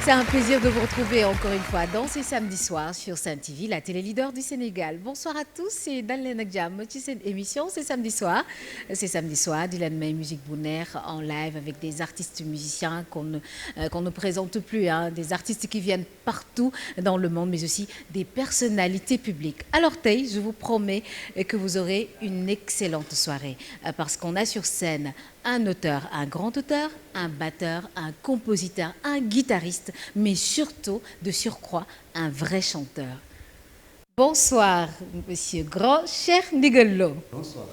C'est un plaisir de vous retrouver encore une fois dans ces samedis soirs sur Sen TV, la télé leader du Sénégal. Bonsoir à tous et dal leen ak jàmm ci seen émission c'est samedi soir. C'est samedi soir di leen may musique bu neex en live avec des artistes musiciens qu'on ne présente plus, hein, des artistes qui viennent partout dans le monde mais aussi des personnalités publiques. Alors tey, je vous promets que vous aurez une excellente soirée parce qu'on a sur scène un auteur, un grand auteur, un batteur, un compositeur, un guitariste, mais surtout, de surcroît, un vrai chanteur. Bonsoir, monsieur Grand Cheikh Ndigal Lo. Bonsoir.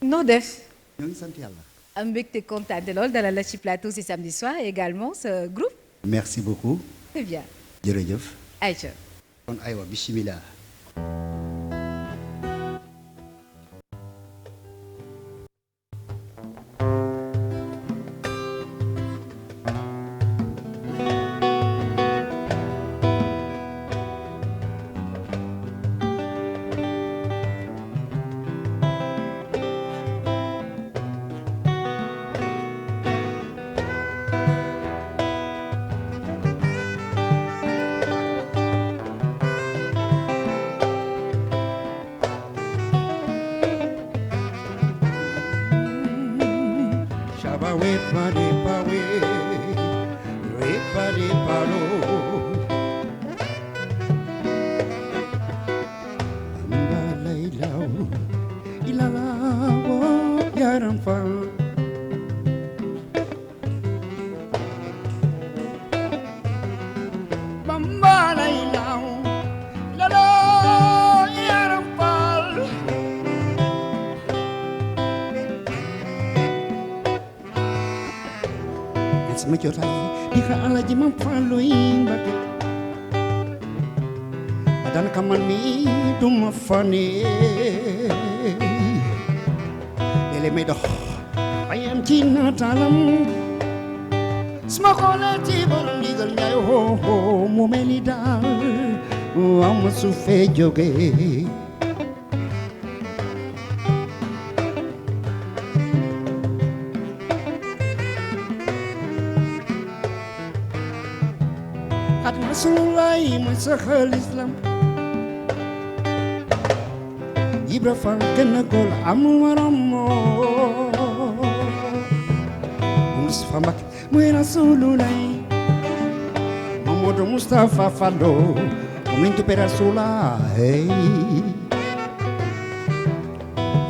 noo def. ñoo ngi sant yàlla. am mbégte kontaan lool dalal la ci plateau ci samedi soir et également ce groupe. merci beaucoup. Très bien. jërëjëf. Aïcha. kon aywa bismillah. sama jotaay di ka Alaaji Mam Fallu Mbakke daanaka man mi duma fane léeg-léeg may dox ay am ci nataalam sama xoolee ci borom ndigal ñaay hoo mu mel ni daal am su fee jóge Rasulullah masakal Islam Ibra Fall gën a góor amul morom Mustafa Mbakke muy Rasulullah Mamadou Mustafa Fallo moom lañ tuppee Rasulullah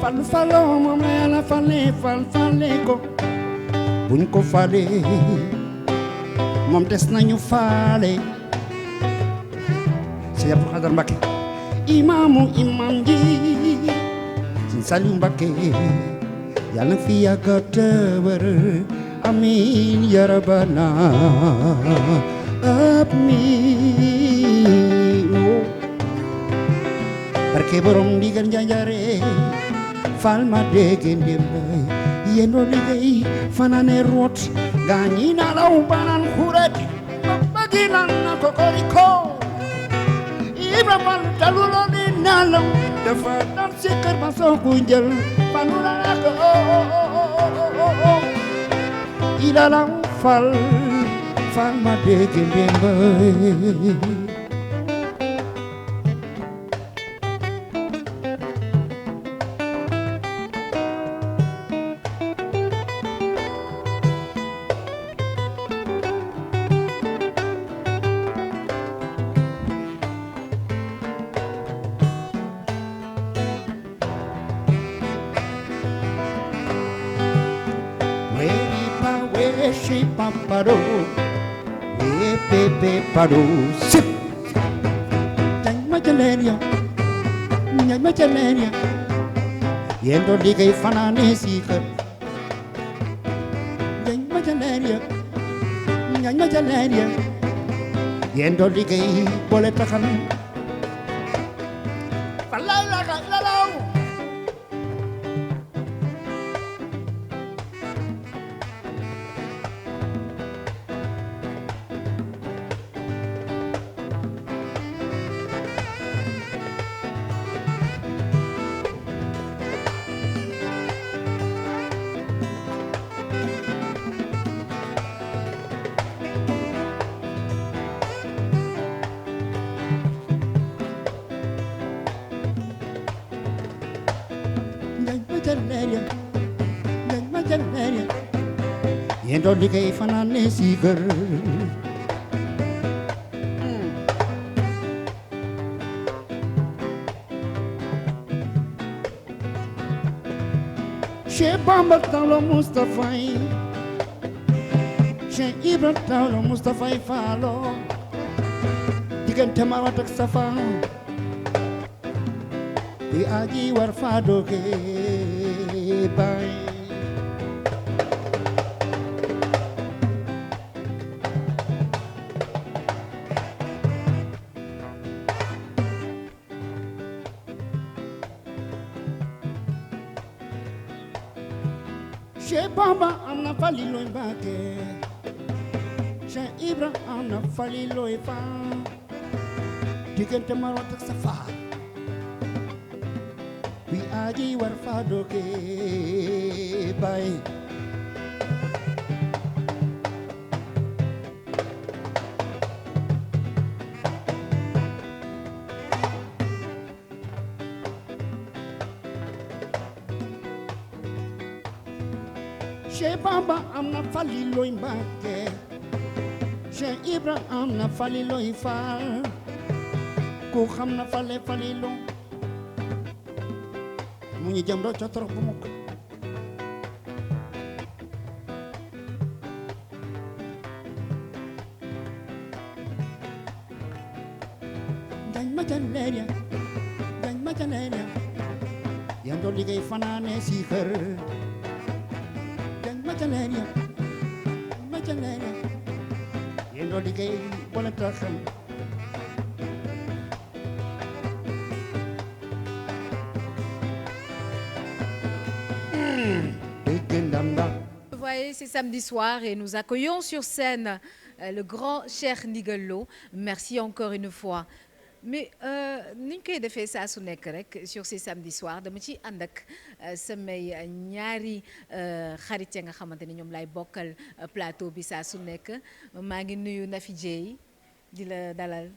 Fallu Fallo moom la Yàlla falle ko buñ ko falle moom des nañu faale Sëñ Abdou Khadar Mbakke imam ji Sëñ Saliou Mbakke yàlla na fi yàgg te wér amiin ya rabbana amiin barke borom ndigal njanjare fal ma dégg ndembay yendoo liggéey fanaane root gaañi nalaw banan xuret bagi nan na kokoriko Ibra Fall taluloo di nalaw dafa dal si kër ma soo ku njël fanu la nak ilalaw fal ma dégg ndembay Paro, pepe paro, sip. Nyaj majaleria, yendo liggéey fanaane si kër. Nyaj majaleria, yendo liggéey boole taxan. Falay la law. ngañ ma jaleria ngañ ma jaleria yendoo liggéey fanaane si kër Cheikh Bamba Tawlo Moustapha yi Cheikh Ibra Tawlo Moustapha yi faalo diggante Marwat ak Safa bi aji war fa doge bay Cheikh Bamba am na Falilu Mbàkke Cheikh Ibra am na Falilu fa diggante Marwat ak Safa bi aji war fa doge bay Cheikh Bamba am na Falilu Mbàkke Cheikh Ibra am na Falilu Faal ku xam na fale Falilu mu ñu jëm doo ca torop bu mukk ngañ ma jaleria ngañ ma jaleria yendoo liggéey fanaane si kër ngañ ma jaleria ngañ ma jaleria yendoo liggéey wala taxam Vous voyez, c'est samedi soir et nous accueillons sur scène le grand Cheikh Ndigal Lo. Merci encore une fois. Mais ni ñu koy defee saa su nekk rek sur ces samedis soirs dama ci ànd ak samay ñaari xarit ya nga xamante ni ñoom lay bokkal plateau bi saa su nekk maa ngi nuyu Nafi Dieye di la dalal.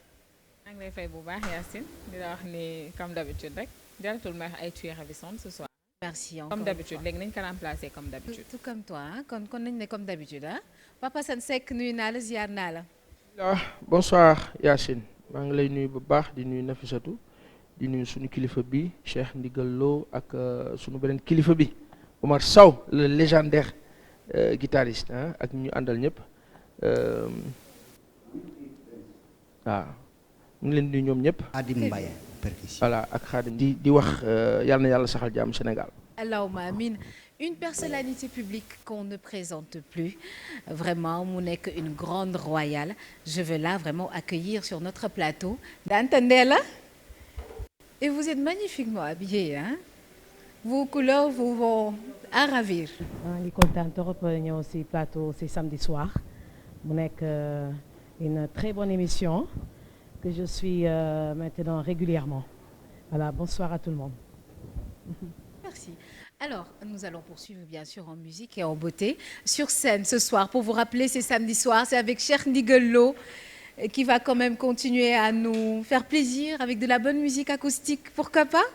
maa ngi lay fay bu baax Yacine di la wax ni comme d'habitude rek jaratul may wax ay tuiles ravissantes ce soir. Merci encore comme d'habitude léegi nañ ko remplacer comme d'habitude. tout comme toi kon nañ ne comme d'habitude ah Papa San Seck nuyu naa la ziar naa la. Bonsoir Yacine maa ngi lay nuyu bu baax di nuyu Nafisatu di nuyu suñu kilifa bi Cheikh Ndigal Lo ak suñu beneen kilifa bi Omar Sow le légendaire guitariste ak ñu àndal ñëpp waaw ñu ngi leen di nuyu ñoom ñëpp. Adim Mbaye percussion. Voilà ak Khadim di wax yàlla na yàlla saxal jàmm Sénégal. Allahumma amin. Une personnalité publique qu'on ne présente plus, vraiment mu nekk une grande royale. Je veux là vraiment accueillir sur notre plateau Dante Ndella. Et vous êtes magnifiquement habillée, hein? Vos couleurs vous vont à ravir. maa ngi kontaan trop ñëw ci plateau ci samedi soir mu nekk une très bonne émission que je suis maintenant régulièrement. Voilà, bonsoir à tout le monde. Merci. Alors, nous allons poursuivre bien sûr en musique et en beauté. Sur scène ce soir, pour vous rappeler, c'est samedi soir, c'est avec Cheikh Ndigal Lo qui va quand même continuer à nous faire plaisir avec de la bonne musique acoustique. Pourquoi pas?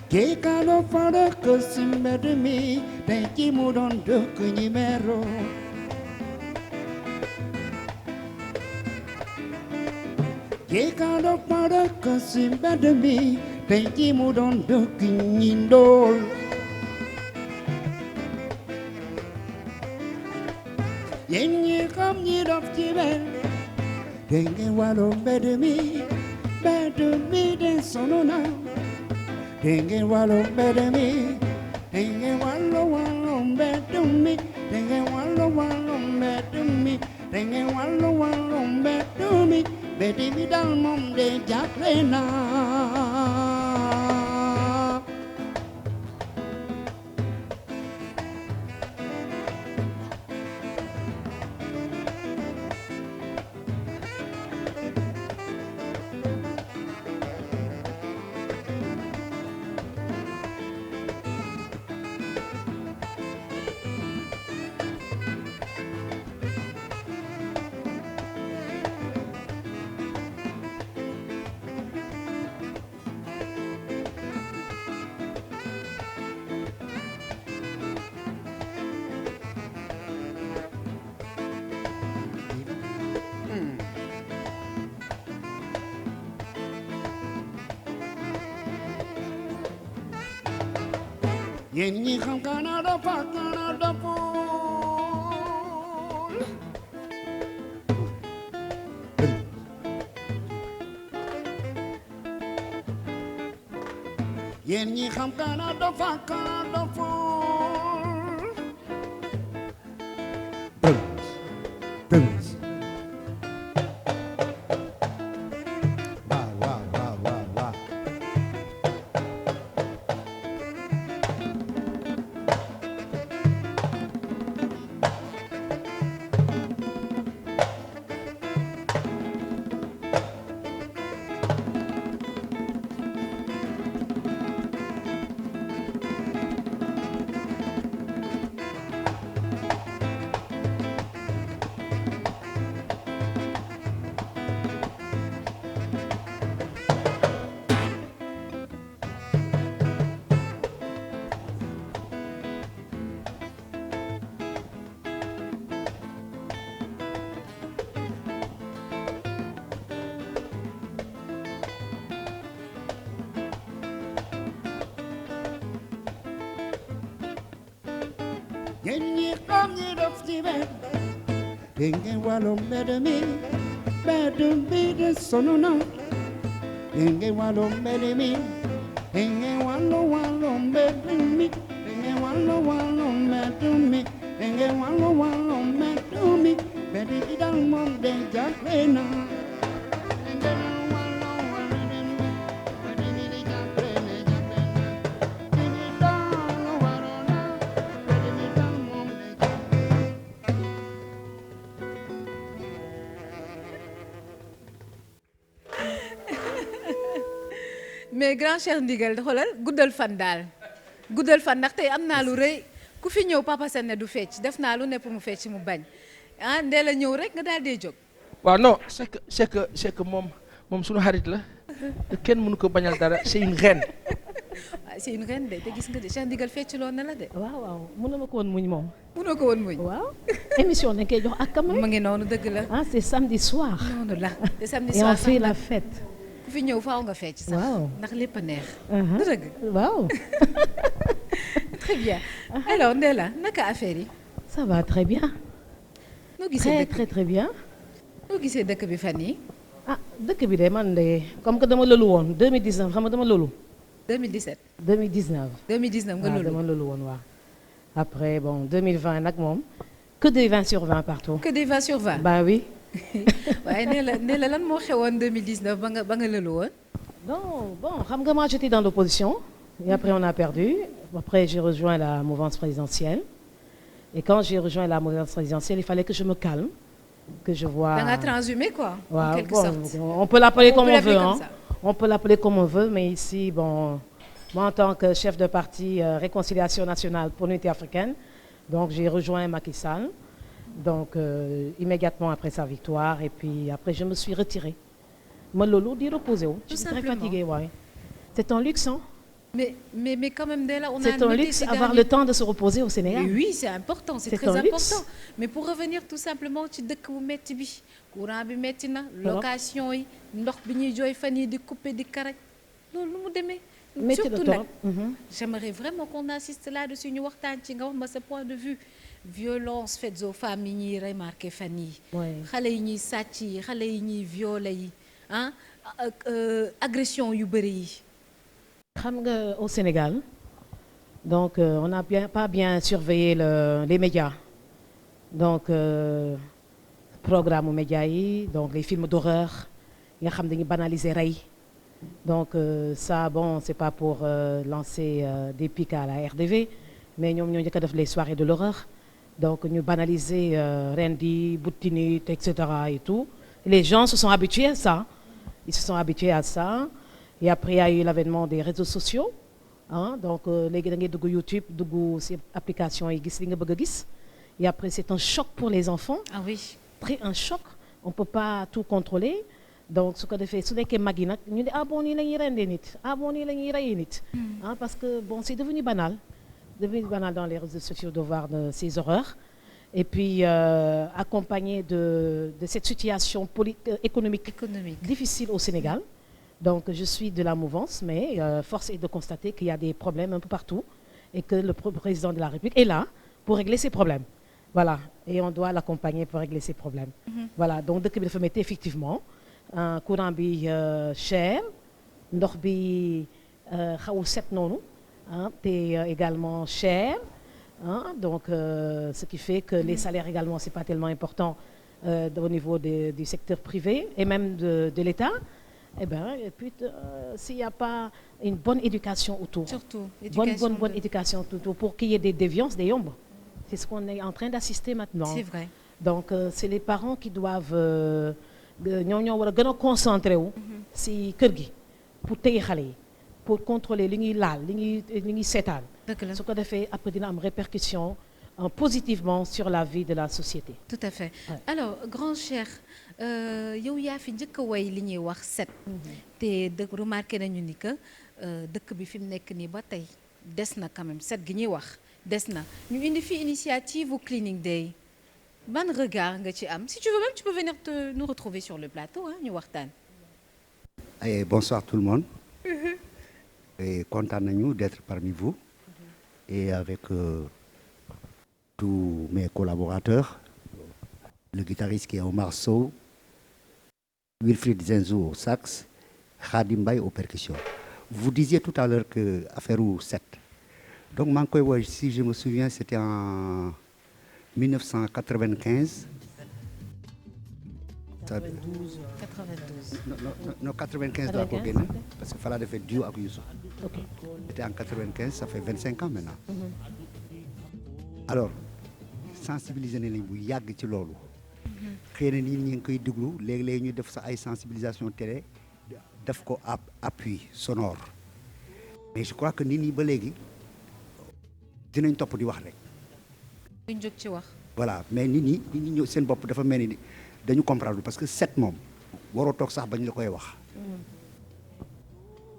Che calo fare così per me, perché mi don due nimero. Kekadok pada kesimpan demi Tenjimu don dekin indol Yenye kam nyidop ciben Tenge walong bedemi den sonona Tenge walong bedemi Tenge walong bedemi Tenge walong bedemi Tenge walong bedemi Bedemi dal mom de jaklena Yen ñi xam Canada fa Canada pool Yen ñi xam Canada fa Canada pool Wow. Yen ñi xam ñi def ci ben Tenge walong bedemi de sonona Tenge walong bedemi Tenge walong bedemi Tenge walong bedemi Tenge walong bedemi Bedemi dal mom de jaklena mais grand Cheikh Ndigal xoolal guddal fan daal guddal fan ndax tey am naa lu rëy ku fi ñëw Papa Sène du fecc def naa lu ne pour mu fecc mu bañ ah ndee la ñëw rek nga daal dee jóg. waaw non c'est que moom suñu xarit la te kenn mënu ko bañal dara c'est une reine. waaw c'est une reine de te gis nga de Cheikh Ndigal fecc loon na la de. waaw mënuma ko woon muñ moom. mënoo ko woon muñ. waaw émission dañ koy jox ak kam rek. ma ngi noonu dëgg la. ah c'est samedi soir. noonu la te samedi et soir on fait la fête. ku fi ñëw faaw nga fecc sax. waaw ndax lépp a neex. du dëgg. waaw. très bien alors Ndella naka affaire yi. ça va très bien. noo gisee très bien. noo gisee dëkk bi fan yi ah dëkk bi de man de comme que dama lolu woon 2019 xam nga dama lolu. 2017. 2019. 2019 nga lolu. dama lolu woon waaw. après bon 2020 nag moom que des 20 sur 20 partout. que des 20 sur 20. bah oui. waaye nee la lan moo xewoon 2019 ba nga lelu woon. non bon xam nga moi j'étais dans l'opposition et après on a perdu. Après j'ai rejoint la mouvance présidentielle et quand j'ai rejoint la mouvance présidentielle il fallait que je me calme, que je vois. Da nga transhumé quoi. Ouais, en quelque bon, sorte. on peut l'appeler comme on veut hein. On peut l'appeler comme on veut mais ici bon moi en tant que chef de parti Réconciliation nationale pour l'unité africaine donc j'ai rejoint Macky Sall donc immédiatement après sa victoire et puis après je me suis retirée. Ma lolo di reposer wu. Je suis très fatiguée ouais. C'est un luxe hein. Mais quand même, dès là, on a C'est un noté luxe, ces avoir derniers- le temps de se reposer au Sénégal. Mais oui, c'est important, c'est C'est très un luxe. important. Mais pour revenir tout simplement ci dëkk bu metti bi courant bi metti na location yi ndox bi ñuy jooy fan yi di couper di karaj loolu lu mu demee Métti na surtout nag trop. j'aimerais vraiment qu'on insiste là-dessus ñu waxtaan ci nga wax ma sa point de vue violence faites aux femmes yi ñuy remarqué fan yi Ouais. xale yi ñuy sàcc yi xale yi ñuy violé yi ah agression yu bëri yi Xam nga au Sénégal, donc on n'a pas bien surveillé les médias. Donc programme aux médias yi, donc les films d'horreur, yi nga xam dañuy banaliser rey. Donc ça bon, c'est pas pour lancer des pics à la RDV, mais ñoom ñoo njëkk a def les soirées de l'horreur. Donc ñu banaliser rendi, boutinit, etc. et tout. Les gens se sont habitués à ça. Ils se sont habitués à ça. Et après, il y a eu l'avènement des réseaux sociaux. Hein? Donc, léegi da ngay dugg YouTube, dugg ci application yi gis li nga bëgg a gis. Et après, c'est un choc pour les enfants. ah oui Un choc. On peut pas tout contrôler. Donc, su ko defee su nekkee mag yi nag ñu ne ah bon nii la ñuy rendee nit ah bon nii la ñuy reyee nit. Hein? Parce que bon, c'est devenu banal. Devenu banal dans les réseaux sociaux de voir ces horreurs. Et puis, accompagné de cette situation économique difficile au Sénégal. Donc, je suis de la mouvance, mais force est de constater qu'il y a des problèmes un peu partout et que le président de la République est là pour régler ces problèmes. Voilà. Et on doit l'accompagner pour régler ces problèmes. Voilà. Donc, dëkk bi dafa metti effectivement. Courant bi cher. Ndox bi xaw set noonu. Te également cher. Donc, ce qui fait que les salaires également, c'est pas tellement important au niveau du secteur privé et même de l'État. Eh ben, et puis, s'il n'y a pas une bonne éducation autour, surtout bonne éducation autour pour qu'il y ait des déviances, des yombes. C'est ce qu'on est en train d'assister maintenant. c'est vrai Donc, c'est les parents qui doivent ñoo war a gën a concentré wu si kër gi pour téye xale yi pour contrôler li ñuy laal li ñuy seetaan. dëgg la su ko defee après dina am répercussion positivement sur la vie de la société. tout à fait Ouais. alors grand Cheikh yow yaa fi njëkk a way li ñuy wax set te dëkk remarqué nañu ni que dëkk bi fi mu nekk nii ba tey des na quand même set gi ñuy wax des na ñu indi fi initiative au Cleaning Day ban regard nga ci am si tu veux même tu peux venir nous retrouver sur le plateau ñu waxtaan. Et bonsoir tout le monde. Et content nañu d'être parmi vous et avec tous mes collaborateurs, le guitariste qui est Omar Sow, Wilfried Zenzou au sax, Khadim Mbaye aux percussions. Vous disiez tout à l'heure que affaire u set. Donc maa ngi koy woy si je me souviens c'était en 1995. 92. 92. Non 95 laa ko génne parce que fa laa defee duo ak Youssou. Ok. C'était en 95, ça fait 25 ans maintenant. Alors sensibiliser nañ leen bu yàgg ci loolu. xëy na nit ñi ngi koy déglu léegi-léegi ñu def sa ay sensibilisation télé def ko appui sonore mais je crois que nit ñi ba léegi dinañ topp di wax rek. duñ jóg ci wax. Voilà mais nit ñi ñëw seen bopp dafa mel ni dañu comprendre parce que set moom waroo toog sax bañ la koy wax.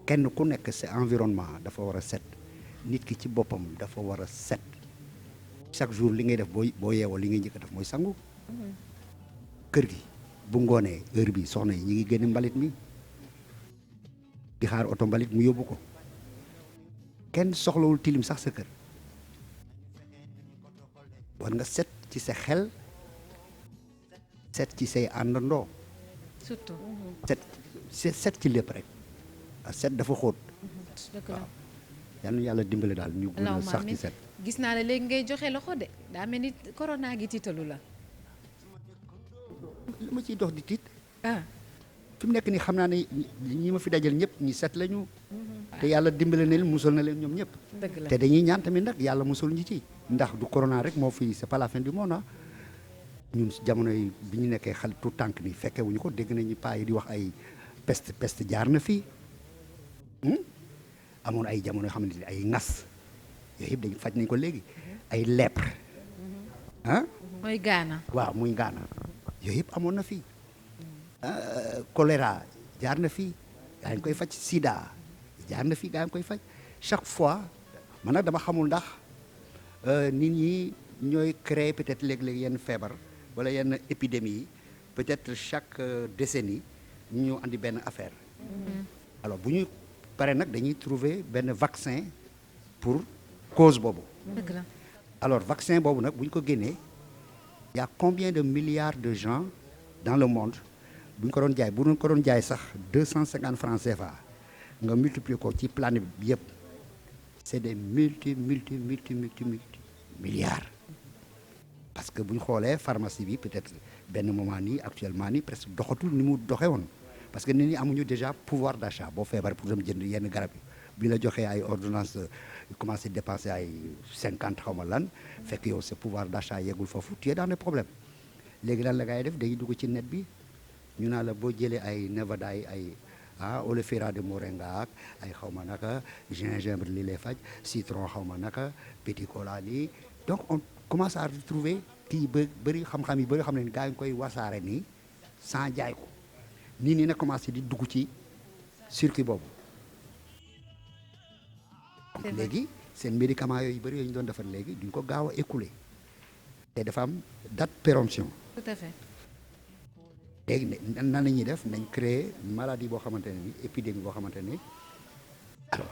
kenn ku nekk sa environnement dafa war a set nit ki ci boppam dafa war a set chaque jour li ngay def boo yeewoo li ngay njëkk a def mooy sangu. kër gi bu ngoonee heure bi soxna yi ñi ngi génne mbalit mi di xaar oto mbalit mu yóbbu ko kenn soxlawul tilim sax sa kër war nga set ci sa xel set ci say àndandoo surtout. set ci lépp rek set dafa xóot dëgg la. yal na yàlla dimbale daal ñu gën a sax ci set. gis naa la léegi ngay joxe loxo de daa mel ni corona gi tiitalu la. li ma ciy dox di tiit ah fi mu nekk nii xam naa ne ñi ma fi dajal ñëpp ñi set lañu te yàlla dimbale na leen musal na leen ñoom ñëpp dëgg la te dañuy ñaan tamit nag yàlla musul ñi ci ndax du corona rek moo fi c'est pas la fin du monde ñun jamono yi bi ñu nekkee xale tout tànk ni fekke wuñu ko dégg nañu paa yi di wax ay peste jaar na fii amoon ay jamono yoo xam ne ay ngas yooyu yëpp dañu faj nañ ko léegi ay lèpre mooy gaana. waaw muy ngaana yooyu yëpp amoon na fii choléra jaar na fii gaa ngi koy faj sida jaar na fii gaa ngi koy faj chaque fois man nag dama xamul ndax nit ñi ñooy créer peut-être léeg-léeg yenn feebar wala yenn épidémie yi peut-être chaque décennie ñu andi benn affaire. Alors bu ñu paree nag dañuy trouver benn vaccin pour cause boobu. dëgg la. Alors vaccin boobu nag bu ñu ko génnee y a combien de milliards de gens dans le monde bu ñu ko doon jaay bu ñu ko doon jaay sax 250 francs CFA nga multiplier ko ci planète bi yëpp c'est des multi milliards. Parce que bu ñu xoolee pharmacie bi peut-être benn moment nii actuellement nii presque doxatul ni mu doxee woon parce que nit ñi amuñu déjà pouvoir d'achat boo feebaree pour dem jënd yenn garab yi bi la joxee ay ordonnance commencé dépenser ay 50 xaw ma lan fekk yow sa pouvoir d'achat yeggul foofu tu es dans des problèmes léegi lan la ngay def dañuy dugg ci net bi ñu naa la boo jëlee ay Nevada yi ay olifera de moringa ak ay xaw ma naka gingembre li lay faj citron xaw ma naka petit cola lii donc on commence à retrouver kii bëri xam-xam yi bëri xam ne gaa ngi koy wasaare nii sans jaay ko nit ñi na commencé di dugg ci circuit boobu donc léegi seen médicaments yooyu bëri yooyu ñu doon defar léegi duñ ko gaaw a écouler te dafa am date péremption. tout à fait. léegi nan la ñuy def nañ créer maladie boo xamante ne ni épidémie boo xamante ne alors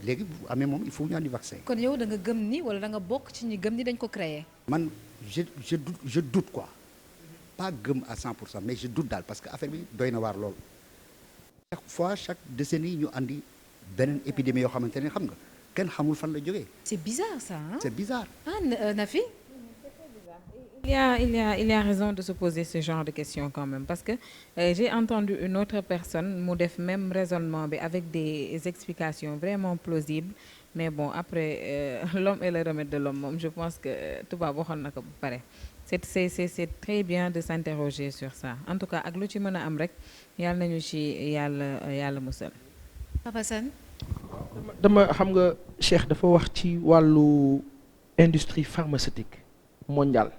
léegi bu amee moom il faut ñu andi vaccin. kon yow da nga gëm ni wala da nga bokk ci ñi gëm ni dañ ko créer. man je doute quoi pas gëm à 100% mais je doute daal parce que affaire bi doy na waar loolu chaque fois chaque décennie ñu andi beneen épidémie yoo xamante ne xam nga kenn xamul fan la jógee. c'est bizarre ça hein? C'est bizarre. Nafi. Il y a raison de se poser ce genre de questions quand même parce que j'ai entendu une autre personne mu def même raisonnement bi avec des explications vraiment plausibles mais bon après l'homme est le remède de l'homme moom je pense que tubaab waxoon na ko bu pare c'est très bien de s'interroger sur ça en tout cas ak lu ci mën a am rek yàlla nañu ci yàlla musal. Papa Sane. dama xam nga Cheikh dafa wax ci wàllu industrie pharmaceutique mondiale.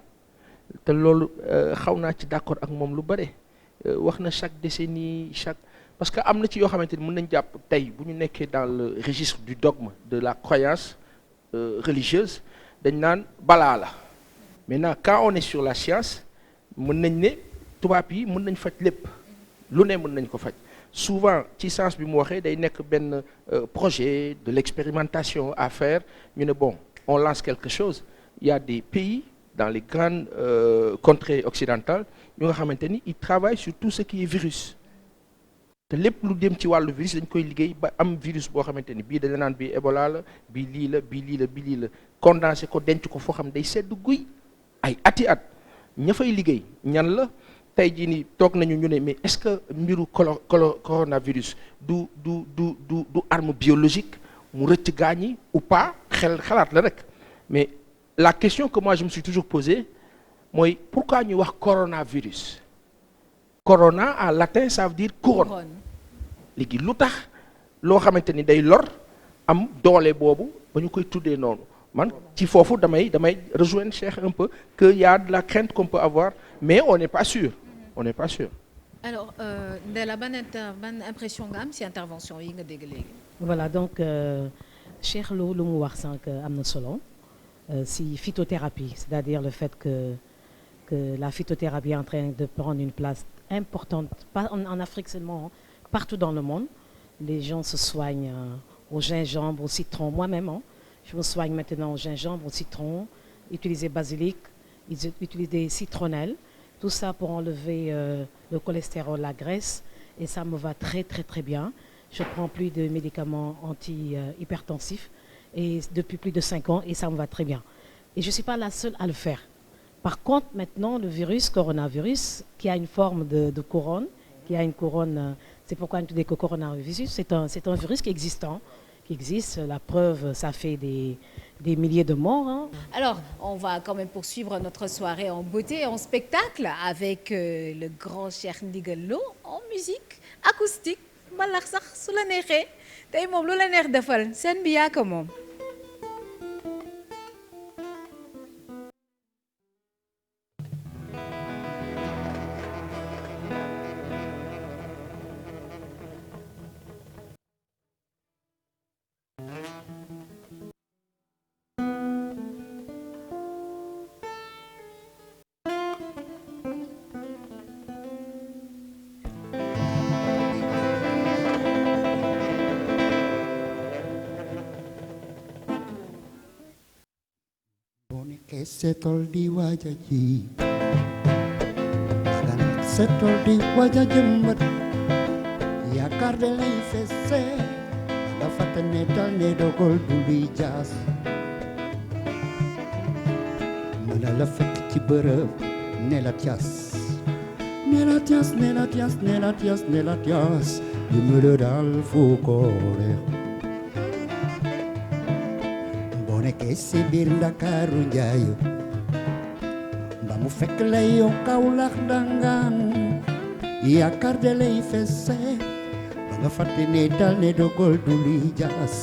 te loolu xaw naa ci d'accord ak moom lu bare wax na chaque décennie parce que am na ci yoo xamante ni mën nañ jàpp tey bu ñu nekkee dans le registre du dogme de la croyance religieuse dañ naan balaa la maintenant quand on est sur la science mën nañ ne tubaab yi mën nañ faj lépp lu ne mën nañ ko faj souvent ci sens bi mu waxee day nekk benn projet de l'expérimentation à faire ñu ne bon on lance quelque chose il y a des pays dans les grandes contrées occidentales ñu nga xamante ni ils travaillent sur tout ce qui est virus te lépp lu dem ci wàllu virus dañ koy liggéey ba am virus boo xamante ni bii dañu naan bii Ebola la bii lii la bii lii la bii lii la condensé ko denc ko foo xam day sedd guy ay ati at ña fay liggéey ñan la tey jii nii toog nañu ñu ne mais est-ce que mbiru coronavirus du arme biologique mu rëcc gaañ yi ou pas xalaat la rek mais la question que moi je me suis toujours posée mooy pourquoi ñuy wax coronavirus corona en latin ça veut dire couronne léegi lu tax loo xamante ni day lor am doole boobu ba ñu koy tuddee noonu man ci foofu damay rejoindre Cheikh un peu que y a de la crainte qu'on peut avoir mais on n'est pas sûr alors Ndella ban impression nga am ci intervention yi nga dégg léegi. voilà donc Cheikh lu mu wax sànq am na solo. Si phytothérapie, c'est-à-dire le fait que la phytothérapie est en train de prendre une place importante, pas en Afrique seulement, partout dans le monde. Les gens se soignent au gingembre, au citron. Moi-même, je me soigne maintenant au gingembre, au citron, utiliser basilic, utiliser citronnelle, tout ça pour enlever le cholestérol, la graisse, et ça me va très très très bien. Je prends plus de médicaments anti-hypertensifs. Et depuis plus de 5 ans, et ça me va très bien. Et je ne suis pas la seule à le faire. Par contre, maintenant, le coronavirus, qui a une forme de couronne, qui a une couronne, c'est pourquoi on dit que coronavirus, c'est un virus qui existe. La preuve, ça fait des milliers de morts. Hein. Alors, on va quand même poursuivre notre soirée en beauté et en spectacle avec le grand Cheikh Ndigal Lo en musique acoustique. mbalax sax su la neexee tey moom lu la neex defal seen bi yaa ko moom. nekkee setol di waaja ji nga nekk setol di waaja jëmbat yaakaar de lay fese nga fàtte ne dal ne dogal du luy jaas mën na la fekk ci bërëb ne la tias ne la tias ne la tias ne la tias ne la tias yu mu la daal fu ko reex boo nekkee si biir Ndakaaru njaayu mba mu fekk lay yow Kawlax dangaan yaakaar de lay fese ba nga fàtte ne dal ne dogal du luy jaas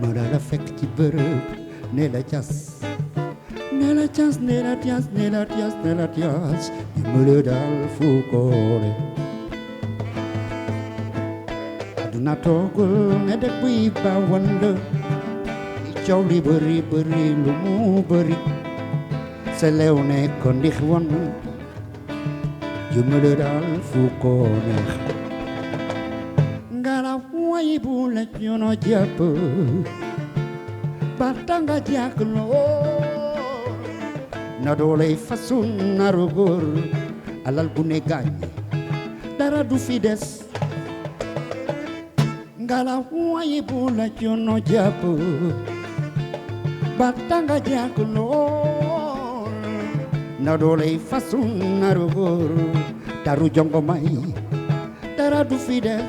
mën na la fekk ci bërëb ne la tias ne la tias ne la tias ne la tias ne la tias yu mu la daal fu ko reex aduna toogul ne dëkk buy bawanda i coow li bëri bëri lu mu bëri sa leew ne ko ndix won jumale daal fu ko neex ngala way bu la ñono jàpp ba tanga jàkk loo na dooley façon naru góor alal bu ne gaañ dara du fi des ngala way bu la ñono jàpp ba tanga jàkk loo na dooley façon naru góor daru jongo may dara du fi des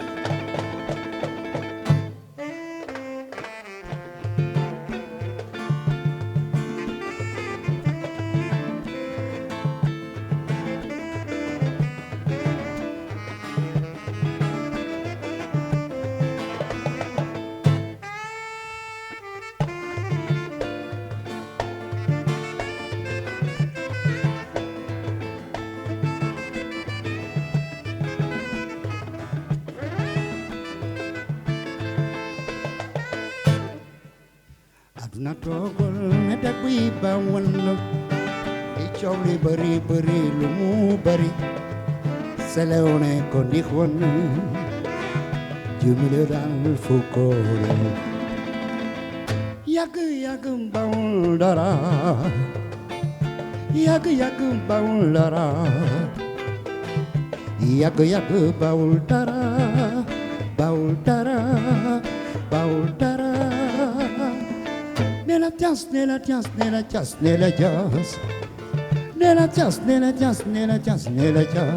aduna toogol ne dëkk buy bawanda i coow li bëri bëri lu mu bëri selew ne ko ndix won jumile daal fu ko reex yàgg yàgg bawul dara yàgg yàgg bawul dara yàgg yàgg bawul dara bawul dara bawul dara ne la tias ne la tias ne la tias ne la tias ne la tias ne la tias ne la tias ne la tias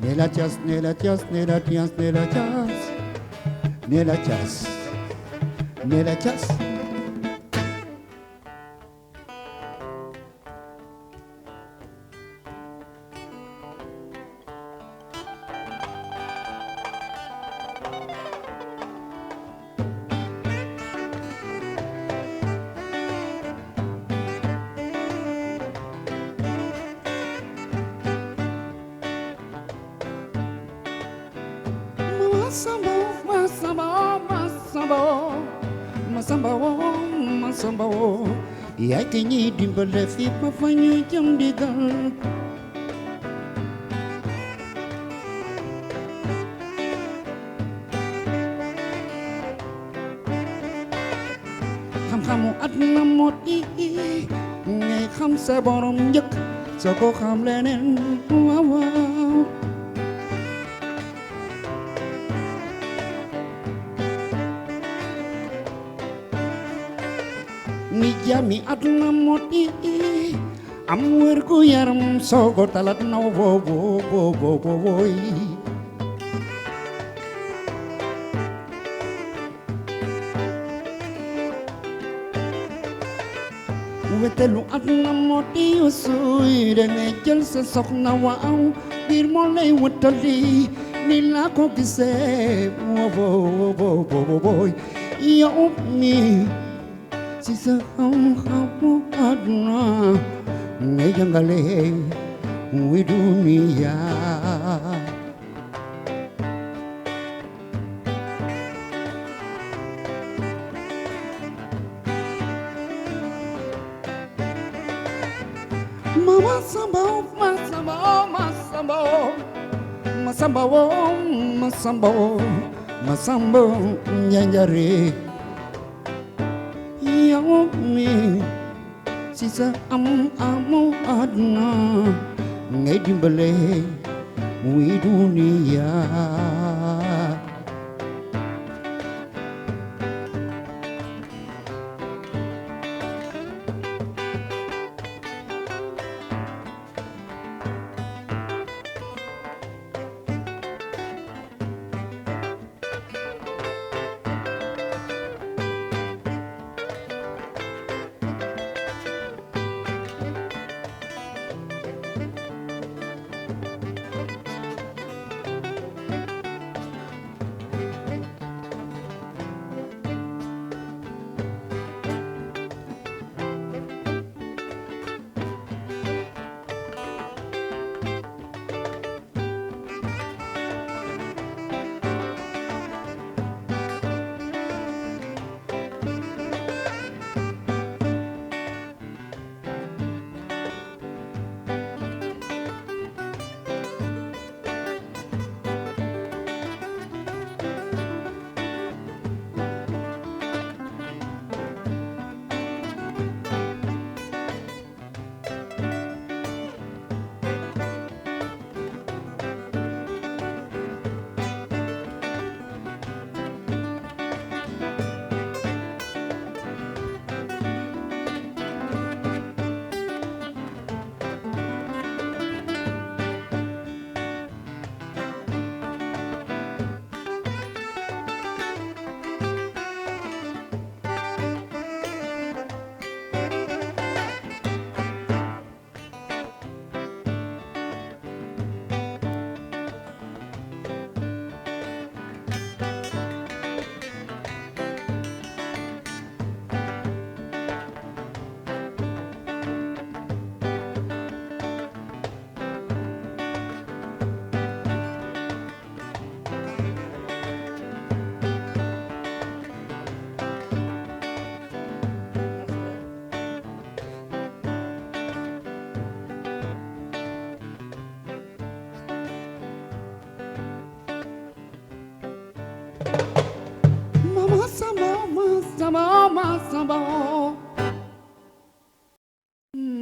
ne la tias ne la tias ne la tias ne la tias ne la tias ne la tias Masamba wo yaay ki ñuy dimbale fi ba fa ñu jëm digal xam-xamu àdduna moo di ngay xam sa borom njëkk soo ko xam leneen waaw waaw ni jami aduna moo di am wér gu yaram soogo talat naw boy wetelu aduna moo di usuy da ngay jël sa soxna waaw biir moo lay wëttali ni laa ko gisee boy yow mi si sa xam-xamu àdduna ngay jàngale wi duniya mama samba masamba masamba masamba masamba masamba nyanjare mi si sa amu àdduna ngay dimbale muy duniya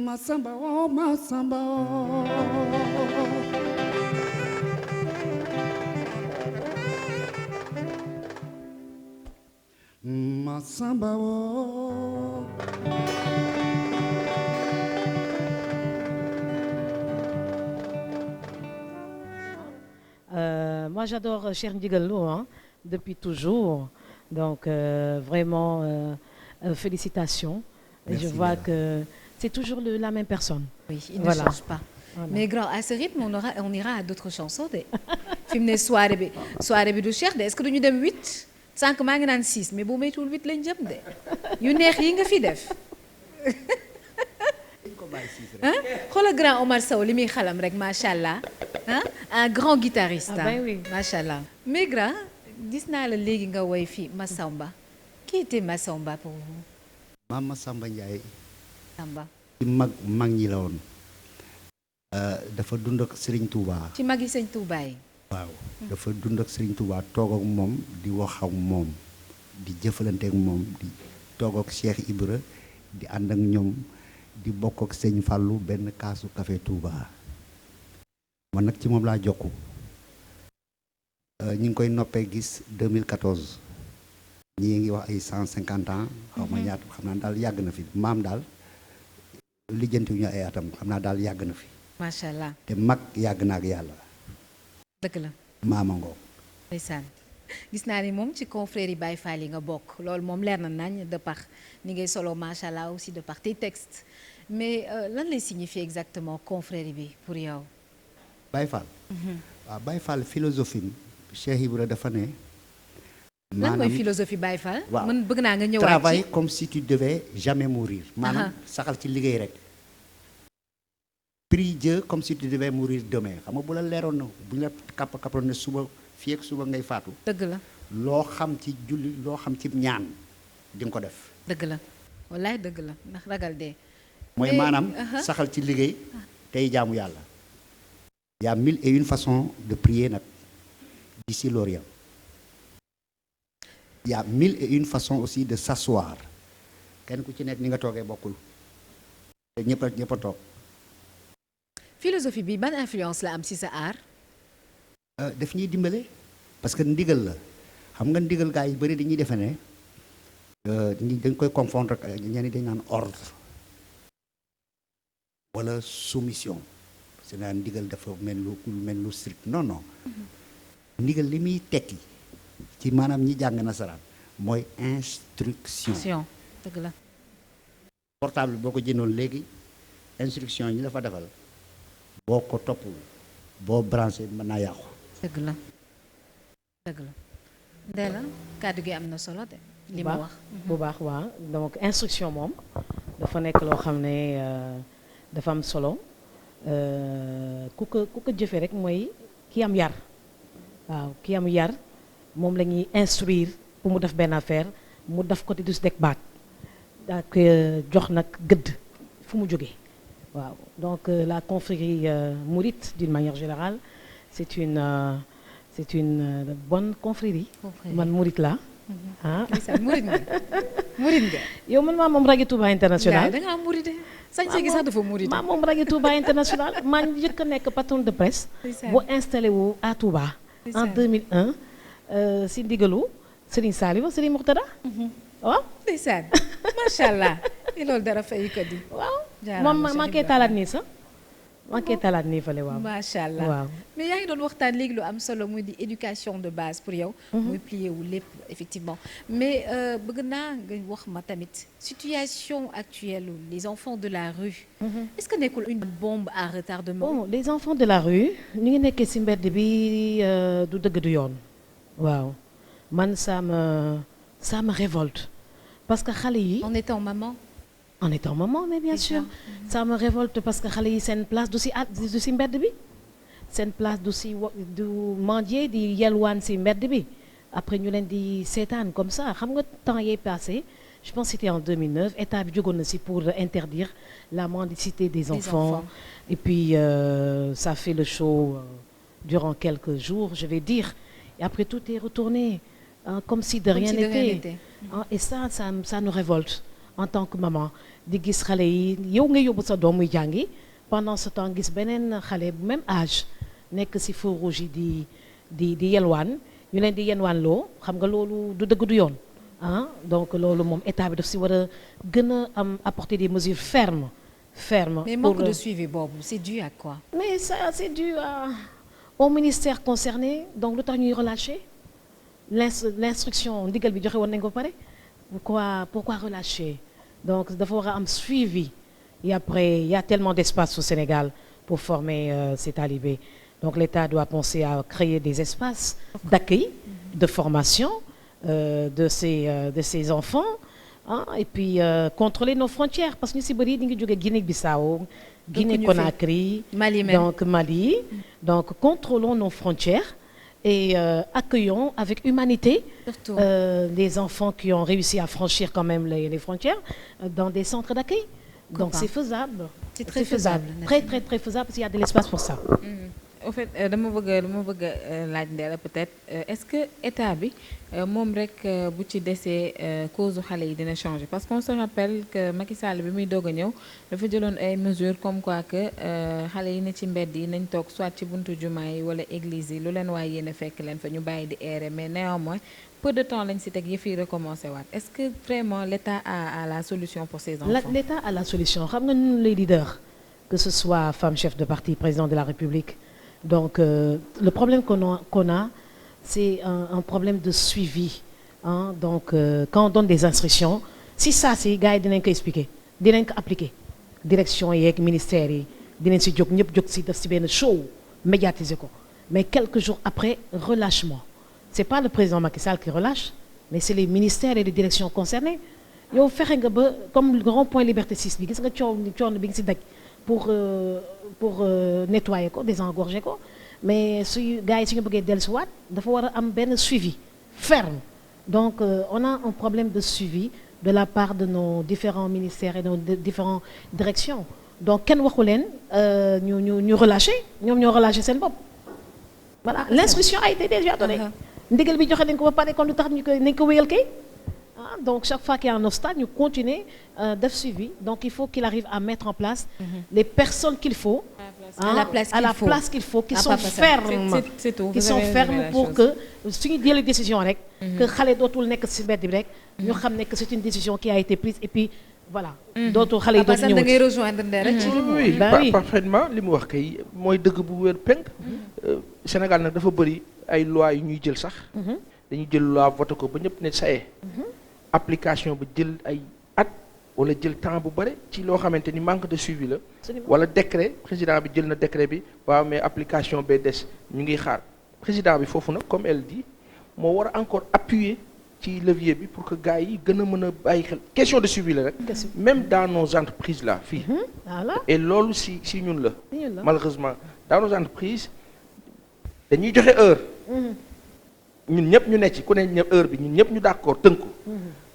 Masamba, oh Masamba, Masamba, oh. Moi, j'adore Cheikh Ndigal Lo, hein, depuis toujours. Donc, vraiment, félicitations. Merci, je vois bien. que c'est toujours la même personne. Oui, il ne Voilà. change pas. Voilà. Mais grand, à ce rythme, on ira à d'autres chansons de. fi mu ne soirée bi du Cheikh de est-ce que duñu dem 8 sànq maa ngi naan 6 mais bu moytuwul 8 lañ jëm de yu neex yi nga fi def ah xoolal grand Omar Sow li muy xalam rek macha allah ah un grand guitariste. Ah ben oui. macha allah. mais grand gis naa la léegi nga woy fii Massamba qui était Massamba pour vous. Maam Masamba Ndiaye Samba ci mag ñi la woon dafa dund ak Serigne Touba. ci mag yi sëñ Touba yi. waaw dafa dund ak Serigne Touba toog ak moom di wax ak moom di jëfalante ak moom di toog ak Cheikh Ibra di ànd ak ñoom di bokk ak Sëñ Fallou benn kaasu café Touba man nag ci moom laa jokku ñu ngi koy noppee gis 2014 ñii ngi wax ay 150 ans xaw ma ñaata xam naa daal yàgg na fi maam daal lijjantiwuñu ay atam xam naa daal yàgg na fi macha allah te mag yàgg na ak yàlla dëgg la. maama ngoo ndeysaan gis naa ni moom ci confrérie Baye Fall yi nga bokk loolu moom leer na nañ de par ni ngay solo macha allah aussi de par tes textes mais lan lay signifier exactement confrérie bi pour yow. Baye Fall waaw Baye Fall philosophie Cheikh Ibra dafa ne lan mooy philosophie Baye Fall. waaw man bëgg naa nga ñëwaat ci travaille comme si tu devais jamais mourir maanaam saxal ci liggéey rek prie Dieu comme si tu devais mourir demain xam nga bu la leeroon na bu ñu la kappaloon ne suba fii ak suba ngay faatu dëgg la loo xam ci julli loo xam ci ñaan di nga ko def dëgg la wallaay dëgg la ndax ragal dee. mooy Mais, maanaam saxal ci liggéey tey jaamu yàlla y a 1001 façons de prier nag d'ici l'Orient y a 1001 façons aussi de s'asseoir kenn ku ci nekk ni nga toogee bokkul te ñëpp a toog. philosophie bi ban influence la am ci sa art. daf ñuy dimbale parce que ndigal la xam nga ndigal gaa yi bëri dañuy defe ne dañ koy confondre ak ñenn dañ naan ordre wala soumission c'est naan ndigal dafa mel lu strict non ndigal li muy tekki ci maanaam ñi jàng nasaraan mooy instruction. dëgg la. portable boo ko jëndoon léegi instruction yi la fa defal boo ko toppul boo branché mën naa yàqu. dëgg la Ndella kàddu gi am na solo de. li ma wax bu baax waaw donc instruction moom dafa nekk loo xam ne dafa am solo ku ko jëfee rek mooy ki am yar waaw ki am yar moom la ñuy instruire pour mu def benn affaire mu def ko te du si dekk baat ak jox nag gëdd fu mu jógee waaw donc la confrérie mouride d'une manière générale c'est une bonne confrérie. man mouride la ah murid nga. yow man maa moom rajo Touba International. da nga am murid sañse gi sax dafa murid. maa moom rajo Touba International maa njëkk a nekk patron de presse. bu installé wu à Touba. en 2001 si ndigalu Serigne Saliou Serigne Mourtada. waaw. ndeysaan macha allah loolu dara fay ko di. waaw moom maa koy talaat nii sax. maa ngi koy talaat nii fële waaw. macha allah waaw. mais yaa ngi doon waxtaan léegi lu am solo muy di éducation de base pour yow. muy plié wu lépp effectivement mais bëgg naa nga wax ma tamit situation actuelle les enfants de la rue. est-ce que nekkul une bombe à retardement. bon les enfants de la rue ñu ngi nekkee ci mbedd bi du dëgg du yoon. waaw man ça me révolte parce que xale yi. en étant maman. en étant maman mais bien sûr ça me révolte parce que xale yi seen place du ci mbedd bi seen place du mendier di yelwaan ci mbedd bi après ñu leen di seetaan comme ça xam nga temps yee passé je pense c'était en 2009 état bi jógoon na ci pour interdire la mendicité des enfants et puis ça fait le show durant quelques jours je vais dire et après tout est retourné comme si de rien n'était et ça nous révolte en tant que maman di gis xale yi yow nga yóbbu sa doom muy jàngi pendant ce temps gis beneen xale bu même âge nekk ci feu rouge yi di yelwaan ñu leen di yelwaan loo xam nga loolu du dëgg du yoon donc loolu moom état bi daf ci war a gën a am apporter des mesures fermes. mais manque de suivi boobu c'est dû à quoi. mais ça c'est dû au ministère concerné donc lu tax ñuy relâcher l'instruction ndigal bi joxe woon nañ ko pare pourquoi relâcher. donc dafa war a am suivi et après il y a tellement d'espace au Sénégal pour former ces talibés donc l'État doit penser à créer des espaces d'accueil de formation de ces enfants et puis contrôler nos frontières parce que ñu ci bëri ñu ngi jóge Guinée-Bissau Guinée-Conakry donc Mali donc contrôlons nos frontières et accueillons avec humanité les enfants qui ont réussi à franchir quand même les frontières dans des centres d'accueil. Donc c'est faisable. C'est très faisable. Très très très faisable parce qu'il y a de l'espace pour ça. Au fait dama bëgg laaj Ndella peut-être est-ce que état bi moom rek bu ci desee cause xale yi dina changer parce qu'on se rappelle que Macky Sall bi muy doog a ñëw dafa jëloon ay mesures comme quoi que xale yi ne ci mbedd yi nañ toog soit ci buntu jumaa yi wala église yi lu leen waaye yéen fekk leen fa ñu bàyyi di errer mais néanmoins peu de temps lañ ci teg yëf yi recommencer waat est-ce que vraiment l'État a la solution pour ces enfants. L'État a la solution xam nga ñun les leaders que ce soit femme chef de parti président de la République. Donc le problème qu'on a c'est un problème de suivi donc quand on donne des instructions si gars yi dinañ ko expliquer dinañ ko appliquer direction yeeg ministères yi dinañ ci jóg ñëpp jóg ci def ci benn show médiatiser ko mais quelques jours après relâchement c'est pas le président Macky Sall qui relâche mais c'est les ministères et les directions concernées yow fexe nga ba comme le grand point Liberté 6 bi gis nga coono bi nga ci daj pour nettoyer ko désengorger ko mais suy gars yi suñu bëggee dellusiwaat dafa war a am benn suivi ferme donc on a un problème de suivi de la part de nos différents ministères et de nos différentes directions donc kenn waxu leen ñu relâcher ñoom ñoo relâcher seen bopp voilà l'instruction a été déjà donnée ndigal bi joxe nañ ko ba pare kon lu tax nañ ko wéyal kay donc chaque fois qu'il y a un obstacle ñu continuer def suivi donc il faut qu'il arrive à mettre en place les personnes qu'il faut à la place qu'il faut qui sont fermes qui sont fermes pour que suñu jëlee décision rek que xale dootul nekk ci mbedd bi rek ñu xam ne que c'est une décision qui a été prise et puis voilà dootul xale yi dootul ñëw da ngay rejoindre Ndeye rek oui parfaitement li mu wax kay mooy dëgg bu wér penk Sénégal nag dafa bëri ay loi yu ñuy jël sax dañuy jël loi voté ko ba ñëpp ne saye application ba jël ay at wala jël temps bu bëri ci loo xamante ni manque de suivi la wala décret président bi jël na décret bi waaw mais application bee des ñu ngi xaar président bi foofu nag comme elle dit moo war a encore appuyer ci levier bi pour que gars yi gën a mën a bàyyi xel question de suivi la rek même dans nos entreprises là fii et loolu si ñun la malheureusement dans nos entreprises dañuy joxe heure ñun ñëpp ñu nekk ci ku ne heure bi ñun ñëpp ñu d'accord tënku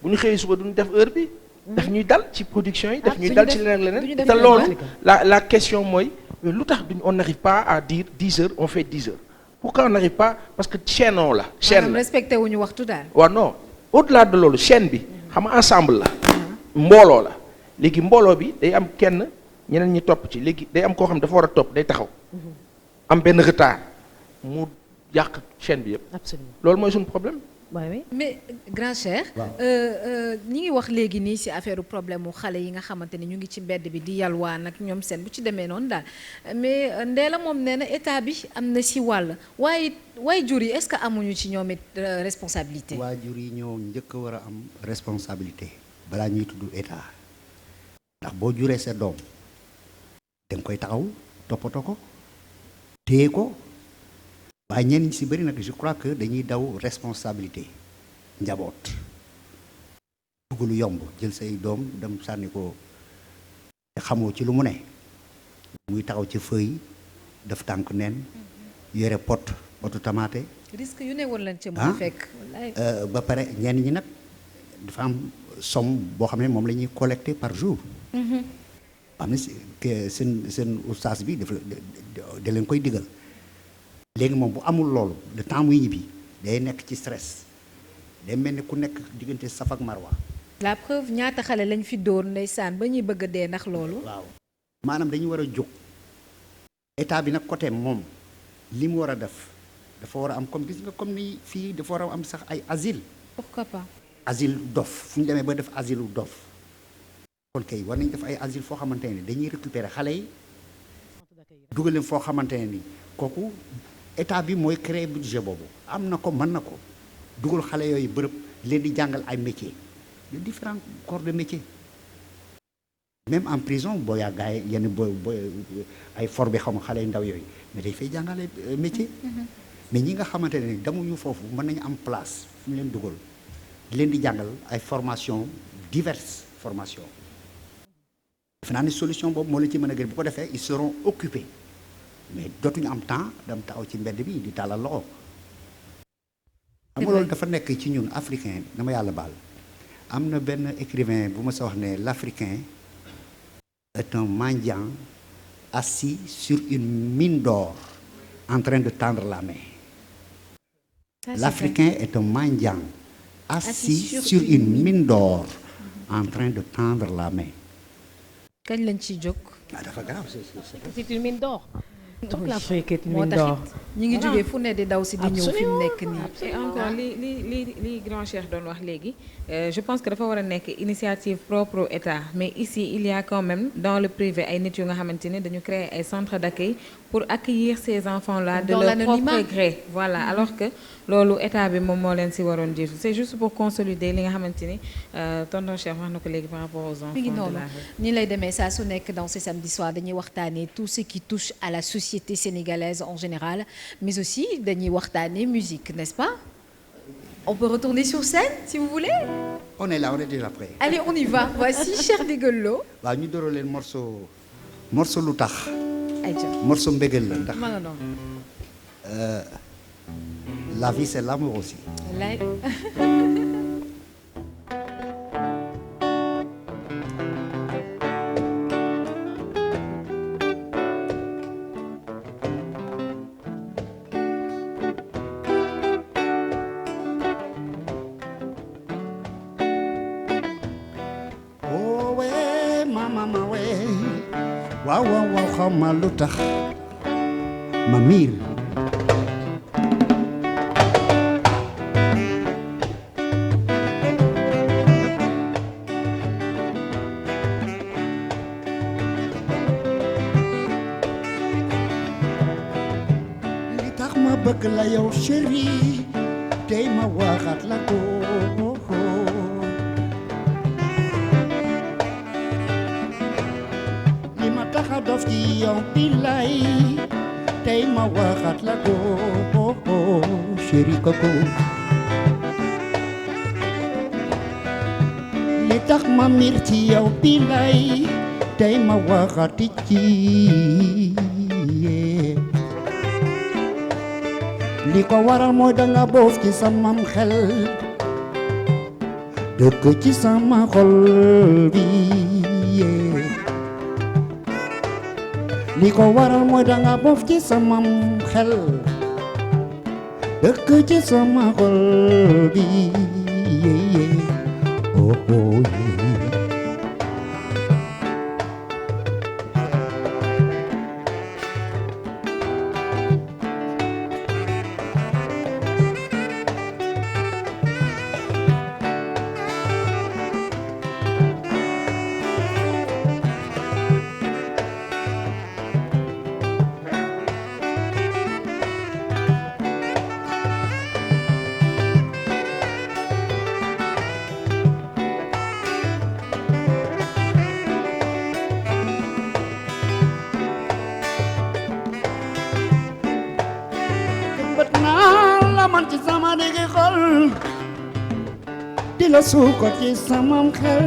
bu ñu xëyee suba duñu def heure bi daf ñuy dal ci production yi daf ñuy dal ci leneen te loolu la question mooy lu tax duñ on n'arrive pas à dire 10 heures on fait 10 heures pourquoi on n'arrive pas parce que chaîne la respecté wuñu waxtu daal waaw non au-delà de loolu chaîne bi xam nga ensemble la mbooloo la léegi mbooloo bi day am kenn ñeneen ñi topp ci léegi day am koo xam dafa war a topp day taxaw am benn retard mu yàq chaîne bi yëpp absolument loolu mooy suñu problème oui. mais grand cher ñi ngi wax léegi nii ci affaire problème mu xale yi nga xamante ni ñu ngi ci mbedd bi di yalwaan ak ñoom seen bu ci demee noonu daal mais Ndella moom nee na état bi am na ci wàll waaye jur yi est-ce que amuñu ci ñoom it responsabilité. waajur yi ñoo njëkk a war a am responsabilité balaa ñuy tudd état ndax boo juree sa doom danga koy taxaw toppatoo ko téye ko. waaye ñenn ñi ci bëri nag je crois que dañuy daw responsabilité njaboot bëgg lu yomb jël say doom dem sànni ko te xamoo ci lu mu ne muy taxaw ci feuille def tànk neen yore potu tamaate risque yu ne woon lañ ci mën fekk ba pare ñenn ñi nag dafa am somme boo xam ne moom la ñuy collecter par jour am na seen ustaas bi dafa da leen koy digal léegi moom bu amul loolu le temps muy ñibbi day nekk ci stress day mel ni ku nekk diggante Saf ak Marwa. la preuve ñaata xale lañ fi dóor ndeysaan ba ñuy bëgg a dee ndax loolu. waaw maanaam dañu war a jóg état bi nag côté moom li mu war a def dafa war a am comme gis nga comme ni fii dafa war a am sax ay asile. pourquoi pas. asile dof fu ñu demee ba def asile dof kon kay war nañ def ay asile foo xamante ne dañuy récupérer xale yi dugal leen foo xamante ne ni kooku. état bi mooy créer budget boobu am na ko mën na ko dugal xale yooyu bërëb leen di jàngal ay métiers de différents corps de métier même en prison boo yàggaay yenn boo ay for bi xaw ma xale yu ndaw yooyu mais day fay jàngale métier mais ñi nga xamante ne demuñu foofu mën nañu am place fu ñu leen dugal leen di jàngal ay formation diverses formations defe naa ni solution boobu moo la ci mën a gën bu ko defee ils seront occupés mais dootuñu am temps dam taxaw ci mbedd bi di tàllal loxo xam nga loolu dafa nekk ci ñun africain dama yàlla baal am na benn écrivain bu ma sa wax ne l'Africain est un mendiant assis sur une mine d'or en train de tendre la main. L'Africain est un mendiant assis sur une mine d'or en train de tendre la main. kañ lañ ciy jóg. dafa grave c'est une mine d'or. toute l'Afrique est une mine d'or. ñi ngi jógee fu ne di daw si di ñëw fi mu nekk nii. et encore li grand Cheikh doon wax léegi je pense que dafa war a nekk initiative propre au État mais ici il y a quand même dans le privé ay nit yu nga xamante ne dañu créer ay centres d'accueil pour accueillir ces enfants là de leur propre gré voilà alors que loolu état bi moom moo leen si waroon jiitu c'est juste pour consolider li nga xamante ni tonton Cheikh wax na ko léegi par rapport aux enfants de la rue. ni lay demee saa su nekk dans ces samedis soirs dañuy waxtaanee tout ce qui touche à la société sénégalaise en général mais aussi dañuy waxtaanee musique n'est-ce pas? On peut retourner sur scène si vous voulez. On est là, on est déjà prêt. Allez, on y va. Voici Cheikh Ndigal Lo. waaw ñu doroo leen morceau lu tax. ayca morceau mbëggeel la ndax. ma nga noonu. La vie c'est l'amour aussi. waaw waaw waaw xaw ma lu tax ma miir li tax ma bëgg la yow chéri tey ma waxaat la ko li ma tax a dof ci yow billaay tey ma waxaat la ko chéri koko li tax ma miir ci yow billaay tey ma waxaat ci li ko waral mooy danga boof ci sama xel dëkk ci sama xol bi li ko waral mooy danga boof ci sama xel dëkk ci sama xol bi oh oh ci sama diggi xol di la suukar ci sama xel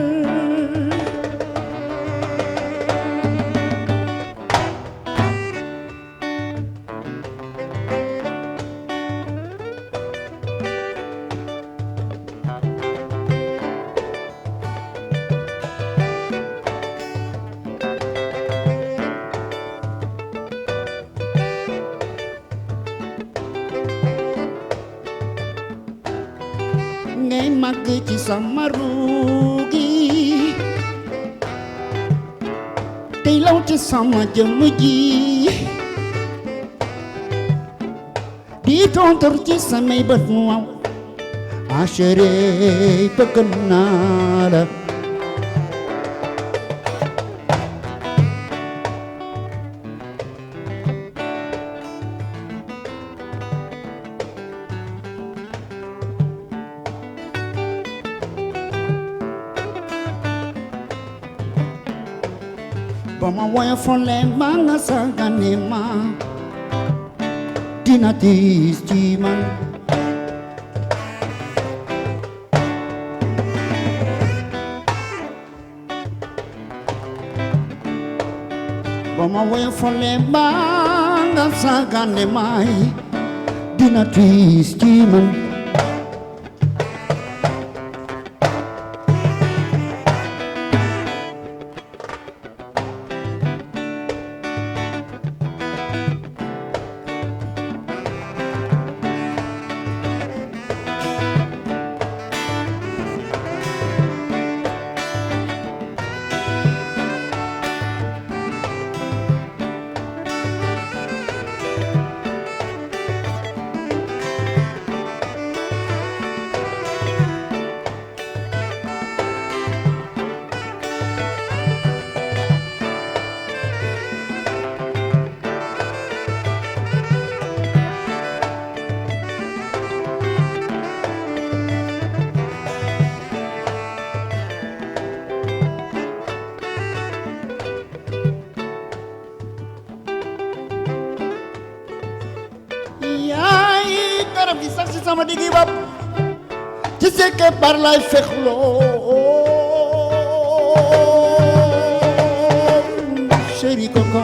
ngay màgg ci sama ruugi tey law ci sama jëmm ji di tontor ci samay bët mu waw ah chéri bëgg naa la Bama woyofale ma nga sagane ma dina tiis ci man Bama woyofale ma nga sagane ma dina tiis ci man garab gi sax ci sama diggi bopp ci sekke par lay fexloo chéri koko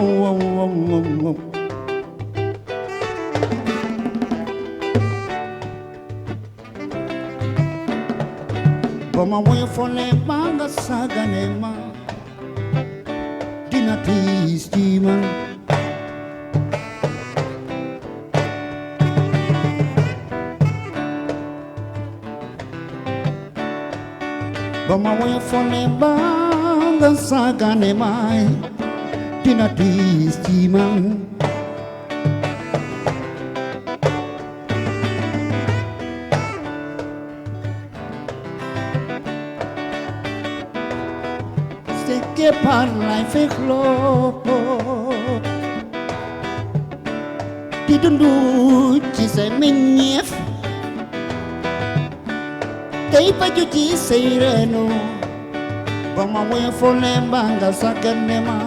bama moy fone ma nga sagane ma dina tiis ci man Bama woy fone banga sagane mai dina diis ci man c'est que par lay fexloo di dundu ci sa meññeef tey baju ci say reeno ba ma woyofole mbaa nga sàggane ma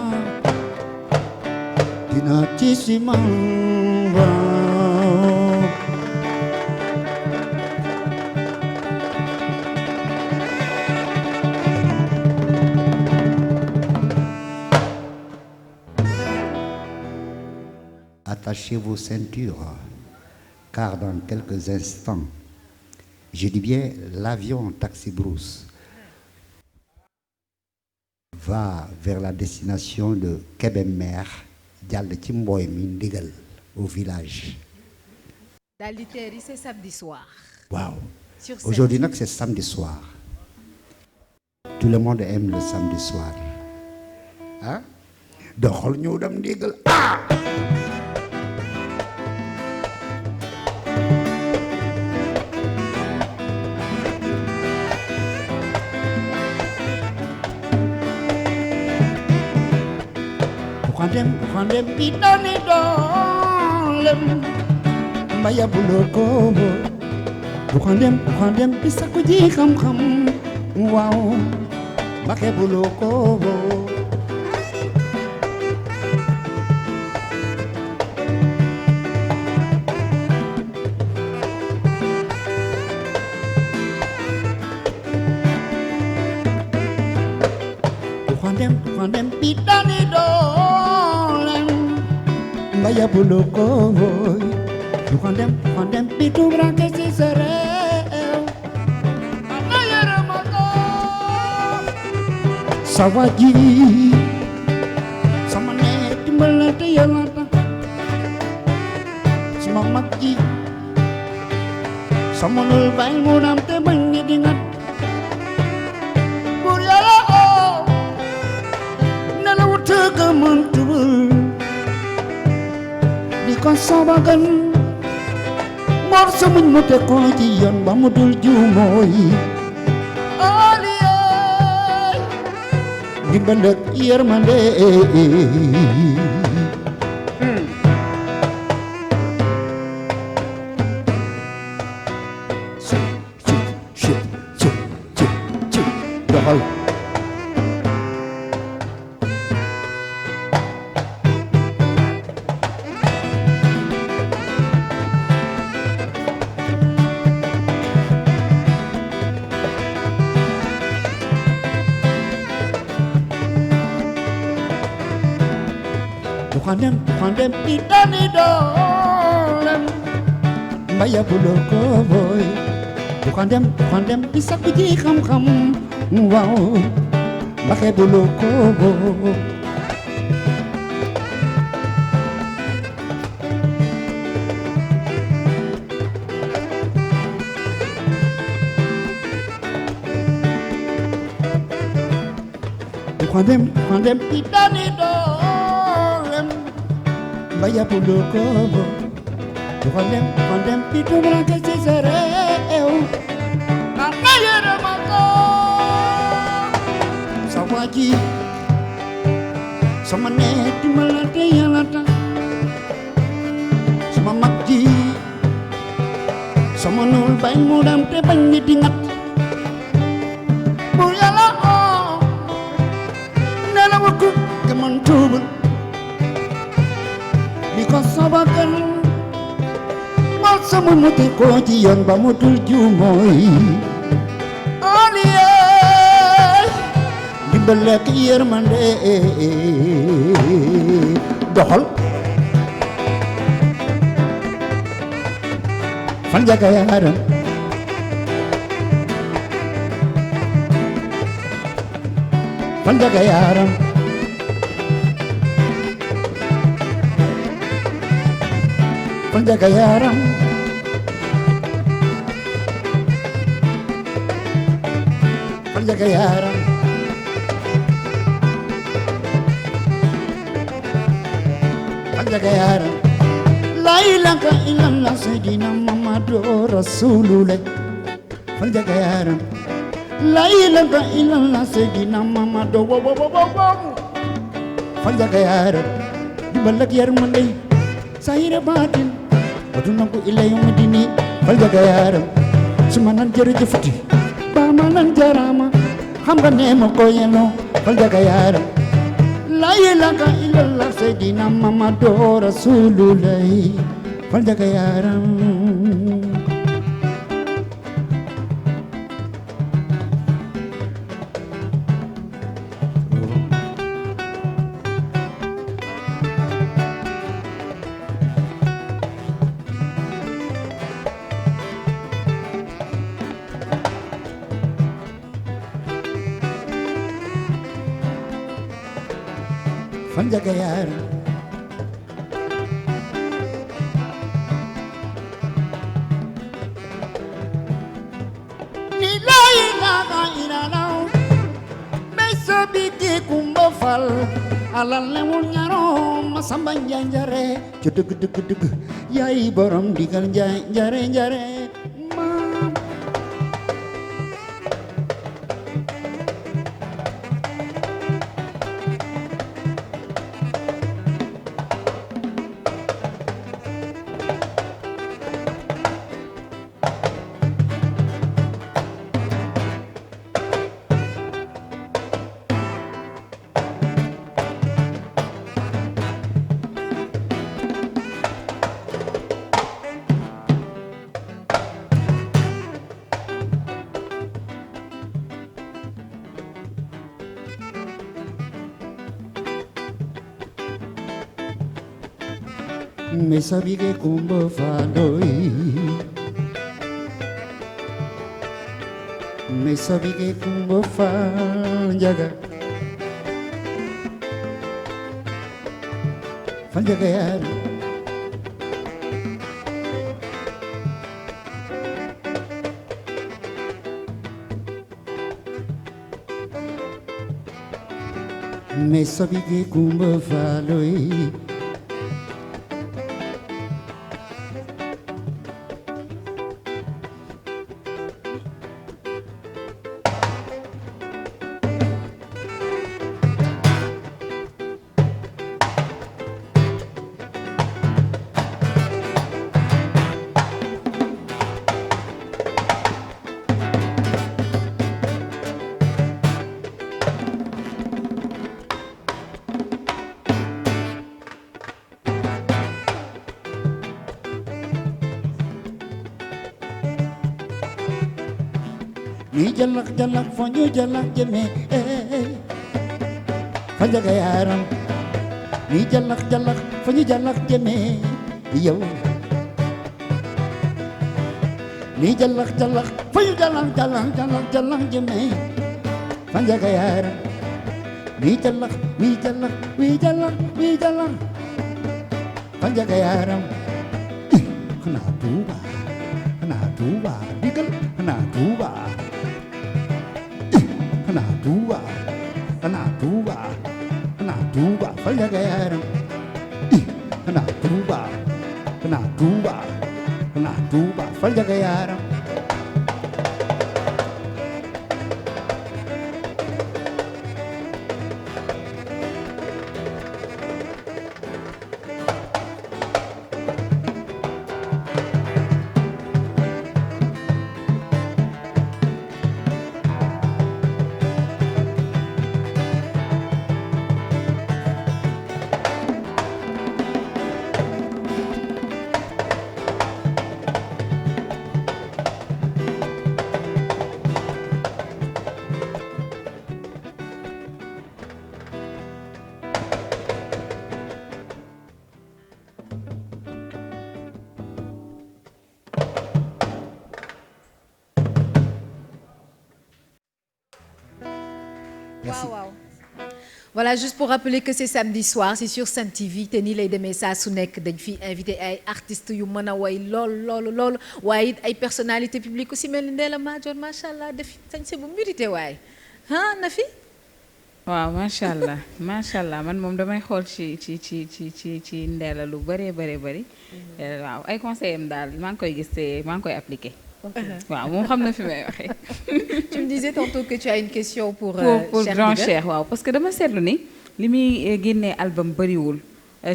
dina ci si man waaw attachez vos ceintures car dans quelques instants je dis bien l'avion Taxi Brousse va vers la destination de Kébémer jàll ci Mboy mi ndigal au village. daal di teeri c'est samedi soir. waaw sur scène. aujourd'hui nag c'est samedi soir tout le monde aime le samedi soir ah doxal ñëw dem ndigal ah. Kandem bidani dolem mbaya buloko kandem bisa ko ji xam-xam waaw mbake buloko kandem bidani dolem mbaya buloko kandem bitu branke si serew anayere mako sawaji sama ne dimbal te yàlla ta sama mag ji sama nul bay mu nam te bañ ni di ngat bur yàlla oo nelaw tëgg mën tubul di ko sabagan mor sa muñ mu te ko ci yoon ba mu dul juumooy aliye dimbal ak yërmande doxal kandem bidani dolem mbaya buloko boy kandem bisa ko ji xam-xam waaw mbake buloko kandem bidani dolem mbaya buloko kandem bitu branke si serew anayere mako sawaji sama ne dimbal te yàlla ta sama mag ji sama nul bañ mu dam te bañ ni di ngat bu yàlla oo nelaw ko ke man tuubal di ko sabagan mal sama muti ko ci yoon ba mu dul juumooy aliye dimbal ak yërmande doxal fan jaga yaaram fan jaga yaaram fan jaga yaaram fan jaga yaaram Faljaga yaram la ilaha illallah sayyidina Muhammadu Rasulullah Faljaga yaram la ilaha illallah sayyidina Muhammadu Faljaga yaram dimbal ak yërmande sayira baatin aduna ko ila yawmi dini Faljaga yaram suma nan jërëjëfati ba ma nan jarama xam nga ne ma ko yeno Faljaga yaram la ilaha illallah sayyidina Muhammadu Rasulullah Faljaga yaram Faljaga yaram ni la ilaha illallah may sobiti kumba fal alal lewul ñaro ma samba njanjare ci dëgg dëgg dëgg yaay borom digal njare njare me sabige kumba faloi me sabige kumba Faljaga Faljaga yaram me sabige kumba faloi ni jalak jalak fo ñu jalak jëme Faljaga yaram ni jalak jalak fo ñu jalak jëme yow ni jalak jalak fo ñu jalak jëme Faljaga yaram ni jalak Faljaga yaram xanaa tuuba digal xanaa tuuba Faljaga yaram xanaa tuuba Faljaga yaram Merci. Wow, wow. Voilà, juste pour rappeler que c'est samedi soir, c'est sur Sen TV te nii lay demee saa su nekk dañ fi invité ay artistes yu mën a way lool waaye it ay personnalité publique aussi mel ni Ndella Madior macha allah def sañ se bu mérité waaye ah na fi. waaw macha allah man moom damay xool ci Ndella lu bëree bëri. waaw ay conseils am daal maa ngi koy gis te maa ngi koy appliqué. waaw moom xam na fi may waxee. Tu me disais tantôt que tu as une question pour Grand Cheikh waaw parce que dama seetlu ni li muy génnee album bëriwul.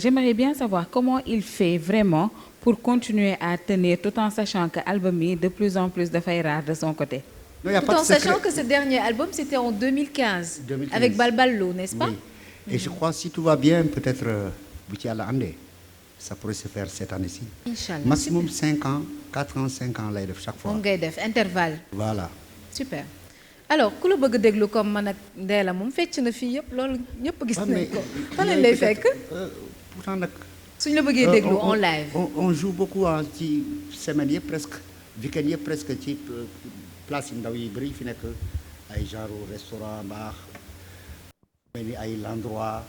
J'aimerais bien savoir comment il fait vraiment pour continuer à tenir tout en sachant que album yi de plus en plus dafay rare de son côté. Non, y a Tout pas de en sachant secret. que ce dernier album c'était en 2015. 2015. Avec Balballo, n'est-ce pas? Oui. Et je crois si tout va bien peut-être bu ci Yàlla àndee ça pourrait se faire cette année-ci. Inch'Allah. Maximum 5 ans 4 ans 5 ans lay def chaque fois. moom ngay def intervalle. Voilà. Super. Alors ku la bëgg a déglu comme man ak Ndella moom fecc na fii yëpp loolu ñëpp gis nañ ko. fan lañ lay fekk. Pourtant nag. suñ la bëggee déglu en live. on joue beaucoup ci semaine yëpp presque week-end yëpp presque ci place yu ndaw yi bëri fi nekk ay genre restaurant baax mel ni ay l'endroit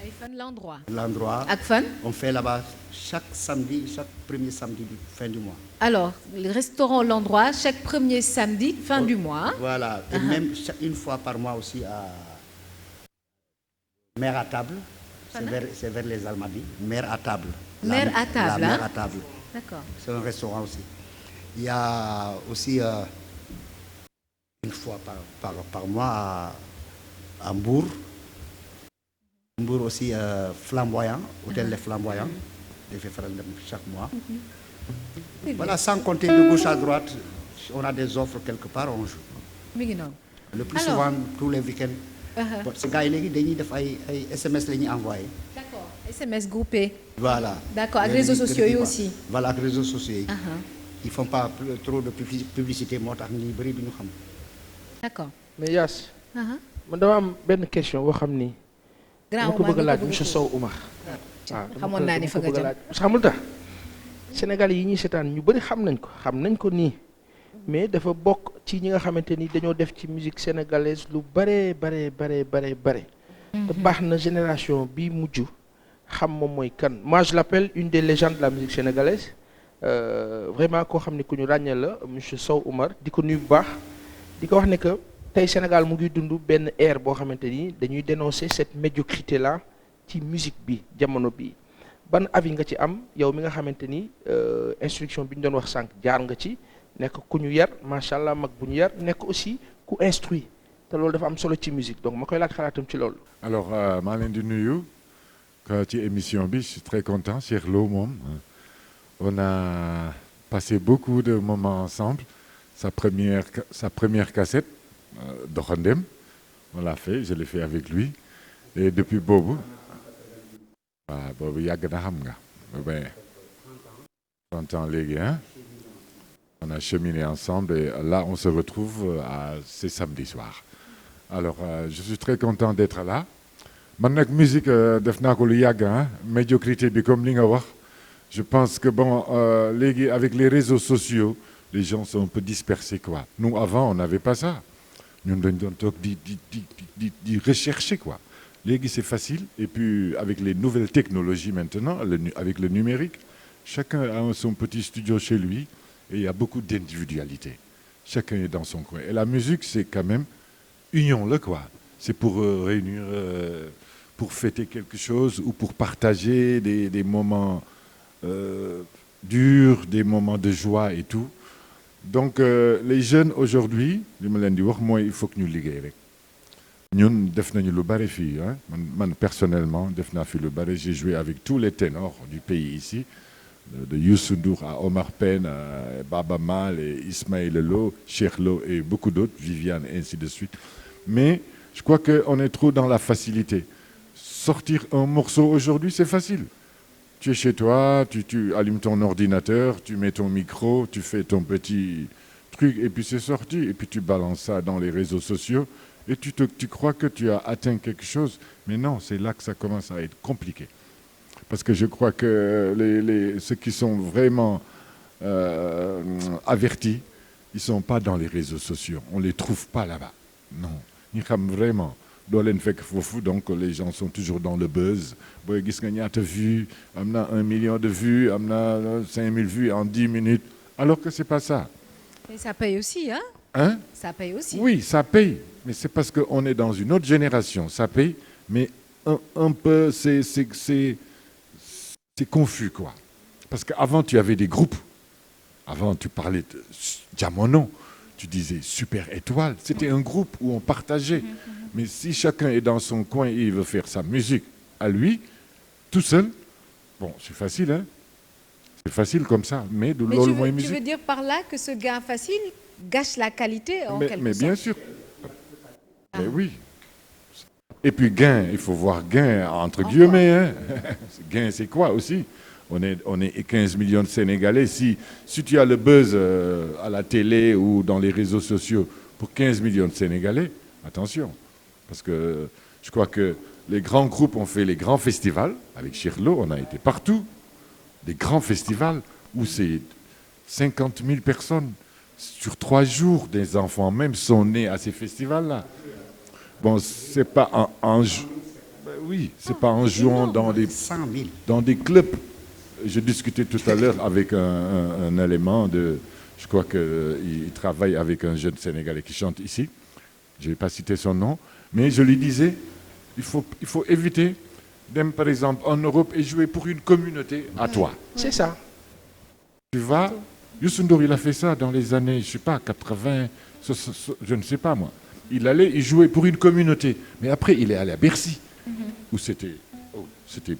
ay fan l'endroit. l'endroit ak fan. on fait là-bas chaque samedi chaque premier samedi du fin du mois. Alors le restaurant l'endroit chaque premier samedi fin du mois. Voilà et même une fois par mois aussi à Mère à table. C'est vers les Almadies. Mère à table. Mère à table, la Mère à table. D'accord. C'est un restaurant aussi. Il y a aussi une fois par mois à Mbour. Mbour aussi flamboyant, hôtel Les Flamboyants. Je fais faire chaque mois. Voilà, sans compter de gauche à droite, on a des offres quelque part, on joue. mi ngi noonu. Le plus souvent tous les week-ends. Parce que gars yi léegi dañuy def ay SMS la ñuy envoyé. D'accord. SMS groupé. Voilà. D'accord, ak réseaux sociaux yi aussi. Voilà, ak réseaux sociaux yi. Ils font pas trop de publicité moo tax ñi bëri duñu xam. D'accord. mais Yaas. man dama am benn question boo xam ni. grand dama ko bëgg a laaj monsieur Sow Oumar. waaw xamoon naa ne fa nga jëm. xamul tax Sénégal yi ñuy seetaan ñu bëri xam nañ ko nii mais dafa bokk ci ñi nga xamante ni dañoo def ci musique sénégalaise lu bare. te baax na génération bi mujj xam moom mooy kan moi je l'appelle une des légendes de la musique sénégalaise vraiment koo xam ne ku ñu ràññee la monsieur Sow Oumar di ko nuyu bu baax di ko wax ne que tey Sénégal mu ngi dund benn ère boo xamante ni dañuy dénoncer cette médiocrité là ci musique bi jamono bi ban avis nga ci am yow mi nga xamante ni instruction bi ñu doon wax sànq jaar nga ci nekk ku ñu yar macha allah mag bu ñu yar nekk aussi ku instruit te loolu dafa am solo ci musique donc ma koy laaj xalaatam ci loolu. alors maa leen di nuyu ci émission bi je suis très content Cheikh Lo moom on a passé beaucoup de moments ensemble sa première cassette Doxandem on l'a fait je l'ai fait avec lui et depuis boobu waaw boobu yàgg na xam nga ben 30 ans léegi hein. On a cheminé ensemble et là, on se retrouve ces samedis soirs. Alors, je suis très content d'être là. Man nag musique def naa ko lu yàgg médiocrité bi comme li nga wax je pense que bon léegi avec les réseaux sociaux les gens sont un peu dispersés quoi. Nous avant on n'avait pas ça. Ñun dañ doon toog di rechercher quoi. Léegi c'est facile et puis avec les nouvelles technologies maintenant avec le numérique chacun a son petit studio chez lui. Et il y a beaucoup d'individualité. Chacun est dans son coin. Et la musique, c'est quand même union là quoi. C'est pour réunir, pour fêter quelque chose ou pour partager des moments durs, des moments de joie et tout. Donc les jeunes aujourd'hui, li ma leen di wax mooy il faut que ñu liggéey rek. Ñun def nañu lu bari fii man personnellement def naa fi lu bari. J'ai joué avec tous les ténors du pays ici. De Youssou Ndour à Omar Pène, à Baba Maal et Ismaël Lo, Cheikh Lo et beaucoup d'autres, Viviane et ainsi de suite. Mais je crois qu'on est trop dans la facilité. Sortir un morceau aujourd'hui, c'est facile. Tu es chez toi, tu allumes ton ordinateur, tu mets ton micro, tu fais ton petit truc et puis c'est sorti. Et puis tu balances ça dans les réseaux sociaux et tu crois que tu as atteint quelque chose. Mais non, c'est là que ça commence à être compliqué. Parce que je crois que ceux qui sont vraiment avertis, ils ne sont pas dans les réseaux sociaux. On ne les trouve pas là-bas. Non. Ils savent vraiment. Donc les gens sont toujours dans le buzz. Boy, gis nga ñaata vues, am na 1 million de vues, am na 5000 vues en 10 minutes. Alors que ce n'est pas ça. Et ça paye aussi, hein? Hein? Ça paye aussi. Oui, ça paye. mais c'est parce qu'on est dans une autre génération. Ça paye, mais un peu, c'est confus, quoi. Parce qu'avant, tu avais des groupes. Avant, tu parlais de Diamono, tu disais Super Étoile. C'était un groupe où on partageait. Mais si chacun est dans son coin et il veut faire sa musique à lui, tout seul, bon, c'est facile, hein? C'est facile comme ça, mais de l'eau moins musique. Tu veux dire par là que ce gain facile gâche la qualité en quelque sorte? Mais bien sûr. Mais oui. Et puis gain, il faut voir gain entre guillemets. Hein. Gain, c'est quoi aussi? On est 15 millions de Sénégalais. Si tu as le buzz à la télé ou dans les réseaux sociaux pour 15 millions de Sénégalais, attention. Parce que je crois que les grands groupes ont fait les grands festivals. Avec Chirlo, on a été partout. Des grands festivals où c'est 50 000 personnes sur 3 jours. Des enfants même sont nés à ces festivals-là. Bon, c'est pas c'est pas en jouant dans des clubs. Je discutais tout à l'heure avec un élément je crois qu'il travaille avec un jeune Sénégalais qui chante ici. Je ne vais pas citer son nom, mais je lui disais, il faut éviter d'être, par exemple, en Europe et jouer pour une communauté à toi. C'est ça. Tu vas, Youssou N'Dour, il a fait ça dans les années, je ne sais pas, 80, je ne sais pas moi. Il jouait pour une communauté, mais après il est allé à Bercy, où c'était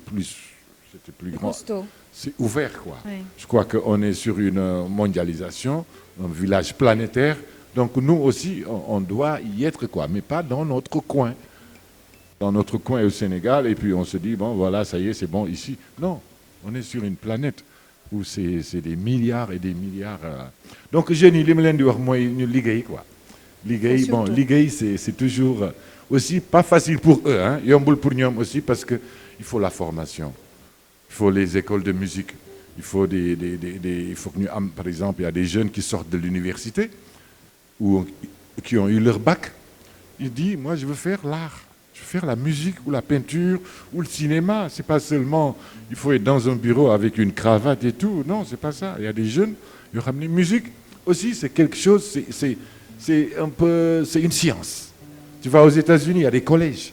plus grand. Costaud. C'est ouvert, quoi. Oui. Je crois qu'on est sur une mondialisation, un village planétaire. Donc nous aussi, on doit y être, quoi, mais pas dans notre coin. Dans notre coin au Sénégal, et puis on se dit, bon, voilà, ça y est, c'est bon ici. Non, on est sur une planète où c'est des milliards et des milliards. Donc, jeunes yi li ma leen di wax mooy ñu liggéey, quoi. Liggéey, c'est toujours aussi pas facile pour eux, hein. Yombul pour ñoom aussi, parce qu'il faut la formation. Il faut les écoles de musique. Il faut il faut que ñu am, par exemple, il y a des jeunes qui sortent de l'université ou qui ont eu leur bac. Ils disent, moi, je veux faire l'art. Je veux faire la musique ou la peinture ou le cinéma. C'est pas seulement, il faut être dans un bureau avec une cravate et tout. Non, c'est pas ça. Il y a des jeunes, ils ramenent musique aussi, c'est quelque chose, c'est un peu, c'est une science. Tu vas aux États-Unis, il y a des collèges.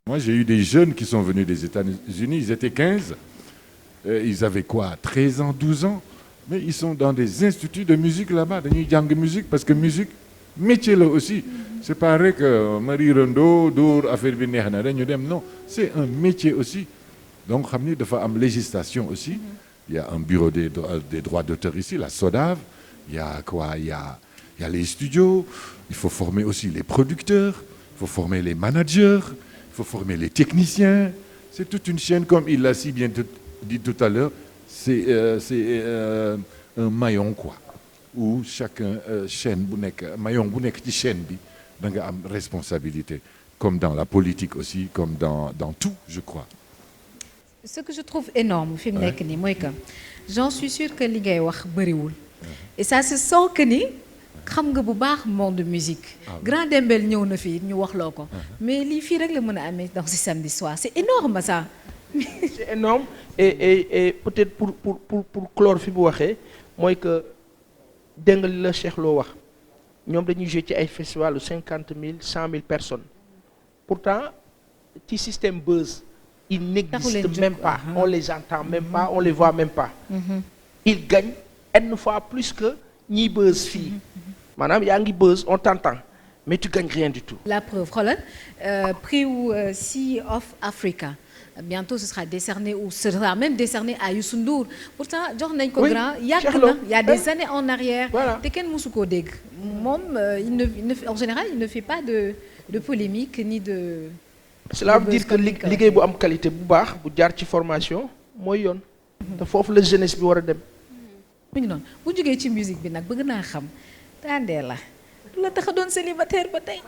Moi, j'ai eu des jeunes qui sont venus des États-Unis, ils étaient 15, ils avaient quoi, 13 ans, 12 ans, mais ils sont dans des instituts de musique là-bas, dañuy jàng musique, parce que musique, métier là aussi. C'est pas vrai que Marie Rondo, Dour, affaire bi neex na dañu dem, non, c'est un métier aussi. Donc, xam ni dafa am législation aussi. Il y a un bureau des droits d'auteur ici, la SODAV, il y a quoi, il y a les studios, il faut former aussi les producteurs, il faut former les managers, il faut former les techniciens. C'est toute une chaîne, comme il l'a si bien dit tout à l'heure, c'est un maillon, quoi. Où chacun chaîne bu nekk maillon bu nekk ci chaîne bi da nga am responsabilité, comme dans la politique aussi, comme dans tout, je crois. Ce que je trouve énorme fi mu nekk nii mooy que j'en suis sûre que li ngay wax bëriwul et ça se sent que ni xam nga bu baax monde musique. Grand Dembel ñëw na fii ñu wax loo ko mais lii fii rek la mën a amee dans ce samedi soir, c'est énorme ça. C'est énorme et peut-être pour clore fi bu waxee mooy que dégg nga li la Cheikh Lo wax ñoom dañuy jouer ci ay festival de 50 000 100 000 personnes pourtant ci système buzz ils n'existent même pas, on les entend même pas, on les voit même pas. Ils gagnent une fois plus que ñiy buzz fii maanaam yaa ngi buzz on t'entend mais tu gagnes rien du tout. La preuve xoolal prix wu Sea of Africa bientôt ce sera décerné ou sera même décerné à Youssou N'Dour pourtant jox nañ ko grand yàgg na il y a des années en arrière te kenn mësu koo dégg moom en général il ne fait pas de polémique ni de. Cela veut dire que liggéey bu am qualité bu baax bu jaar ci formation mooy yoon te foofu la jeunesse bi war a dem. mu ngi noonu bu jógee ci musique bi nag bëgg naa xam tàndee la lu la tax a doon célibataire ba tey.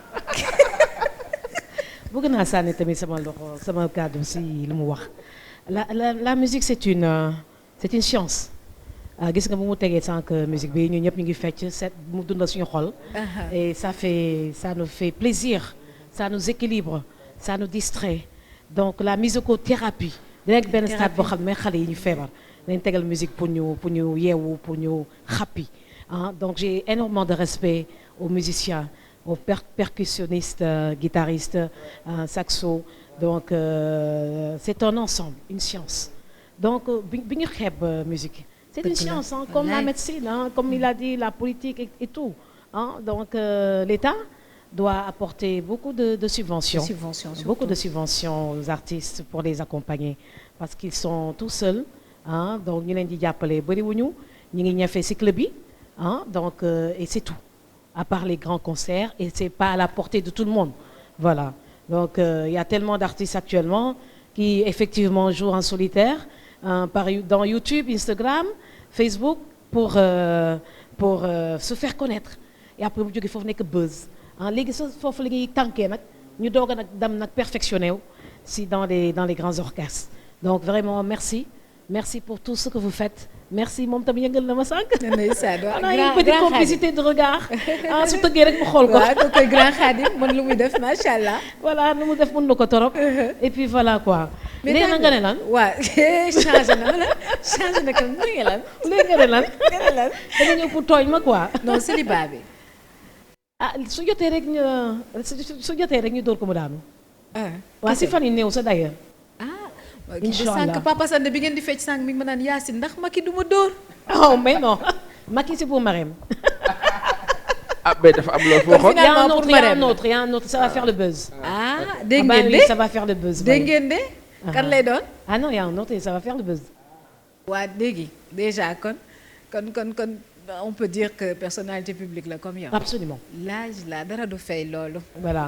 bëgg naa sànni tamit sama loxo sama kàddu si lu mu wax la musique c'est une science gis nga bu mu tegee sànq musique bi ñun ñëpp ñu ngi fecc set mu dundal suñu xol et ça nous fait plaisir, ça nous équilibre, ça nous distrait. Donc la musicothérapie di nekk benn stade boo xam ne xale yi ñu feebar dañ tegal musique pour ñu yeewu pour ñu xappi donc j'ai énormément de respect aux musiciens aux percussionnistes, guitaristes, saxo. Donc c'est un ensemble, une science. Donc bi ñu xeeb musique. C'est une science, hein, comme la médecine, hein, comme il a dit, la politique et tout. Hein. Donc l'État doit apporter beaucoup de subventions, beaucoup de subventions aux artistes pour les accompagner, parce qu'ils sont tout seuls. Hein, donc ñu leen di jàppale bëriwuñu ñu ngi ñafe ci club yi hein, donc et c'est tout. À part les grands concerts et c'est pas à la portée de tout le monde. Voilà. Donc il y a tellement d'artistes actuellement qui effectivement jouent en solitaire dans YouTube, Instagram, Facebook pour se faire connaître et après bu jógee foofu nekk buzz léegi foofu la ñuy tànkee nag ñu doog a nag dem nag perfectionné wu si dans les grands orchestres. Donc vraiment merci pour tout ce que vous faites. Merci moom tamit yëngal na ma sànq. ndeysaan une petite complicité de regard. su tëggee rek mu xool ko. waaw kooku grand Khadim mën lu muy def macha allah. voilà nu mu def mën na ko torop. et puis voilà quoi. léegi na nga ne lan. waaw changé na wala changé na comme léegi lan. léegi nga ne lan. da nga ñëw pour tooñ ma quoi. non célibat bi. su jotee rek ñu dóor ko mu daanu. waaw si fan yu néew sa d'ailleurs. incha allah sànq Papa Sande bi ngeen di fecc sànq mi ngi ma naan Yacine ndax Macky du ma dóor. oh mais non Macky c'est pour Marème. mais dafa am loolu foo xool. il y a un autre ça va faire le buzz. dégg ngeen de ça va faire le buzz. dégg ngeen de. kan lay doon. non il y a un autre et ça va faire le buzz. waa léegi déjà kon on peut dire que personnalité publique la comme yow. absolument. l'âge la dara du fay loolu. voilà.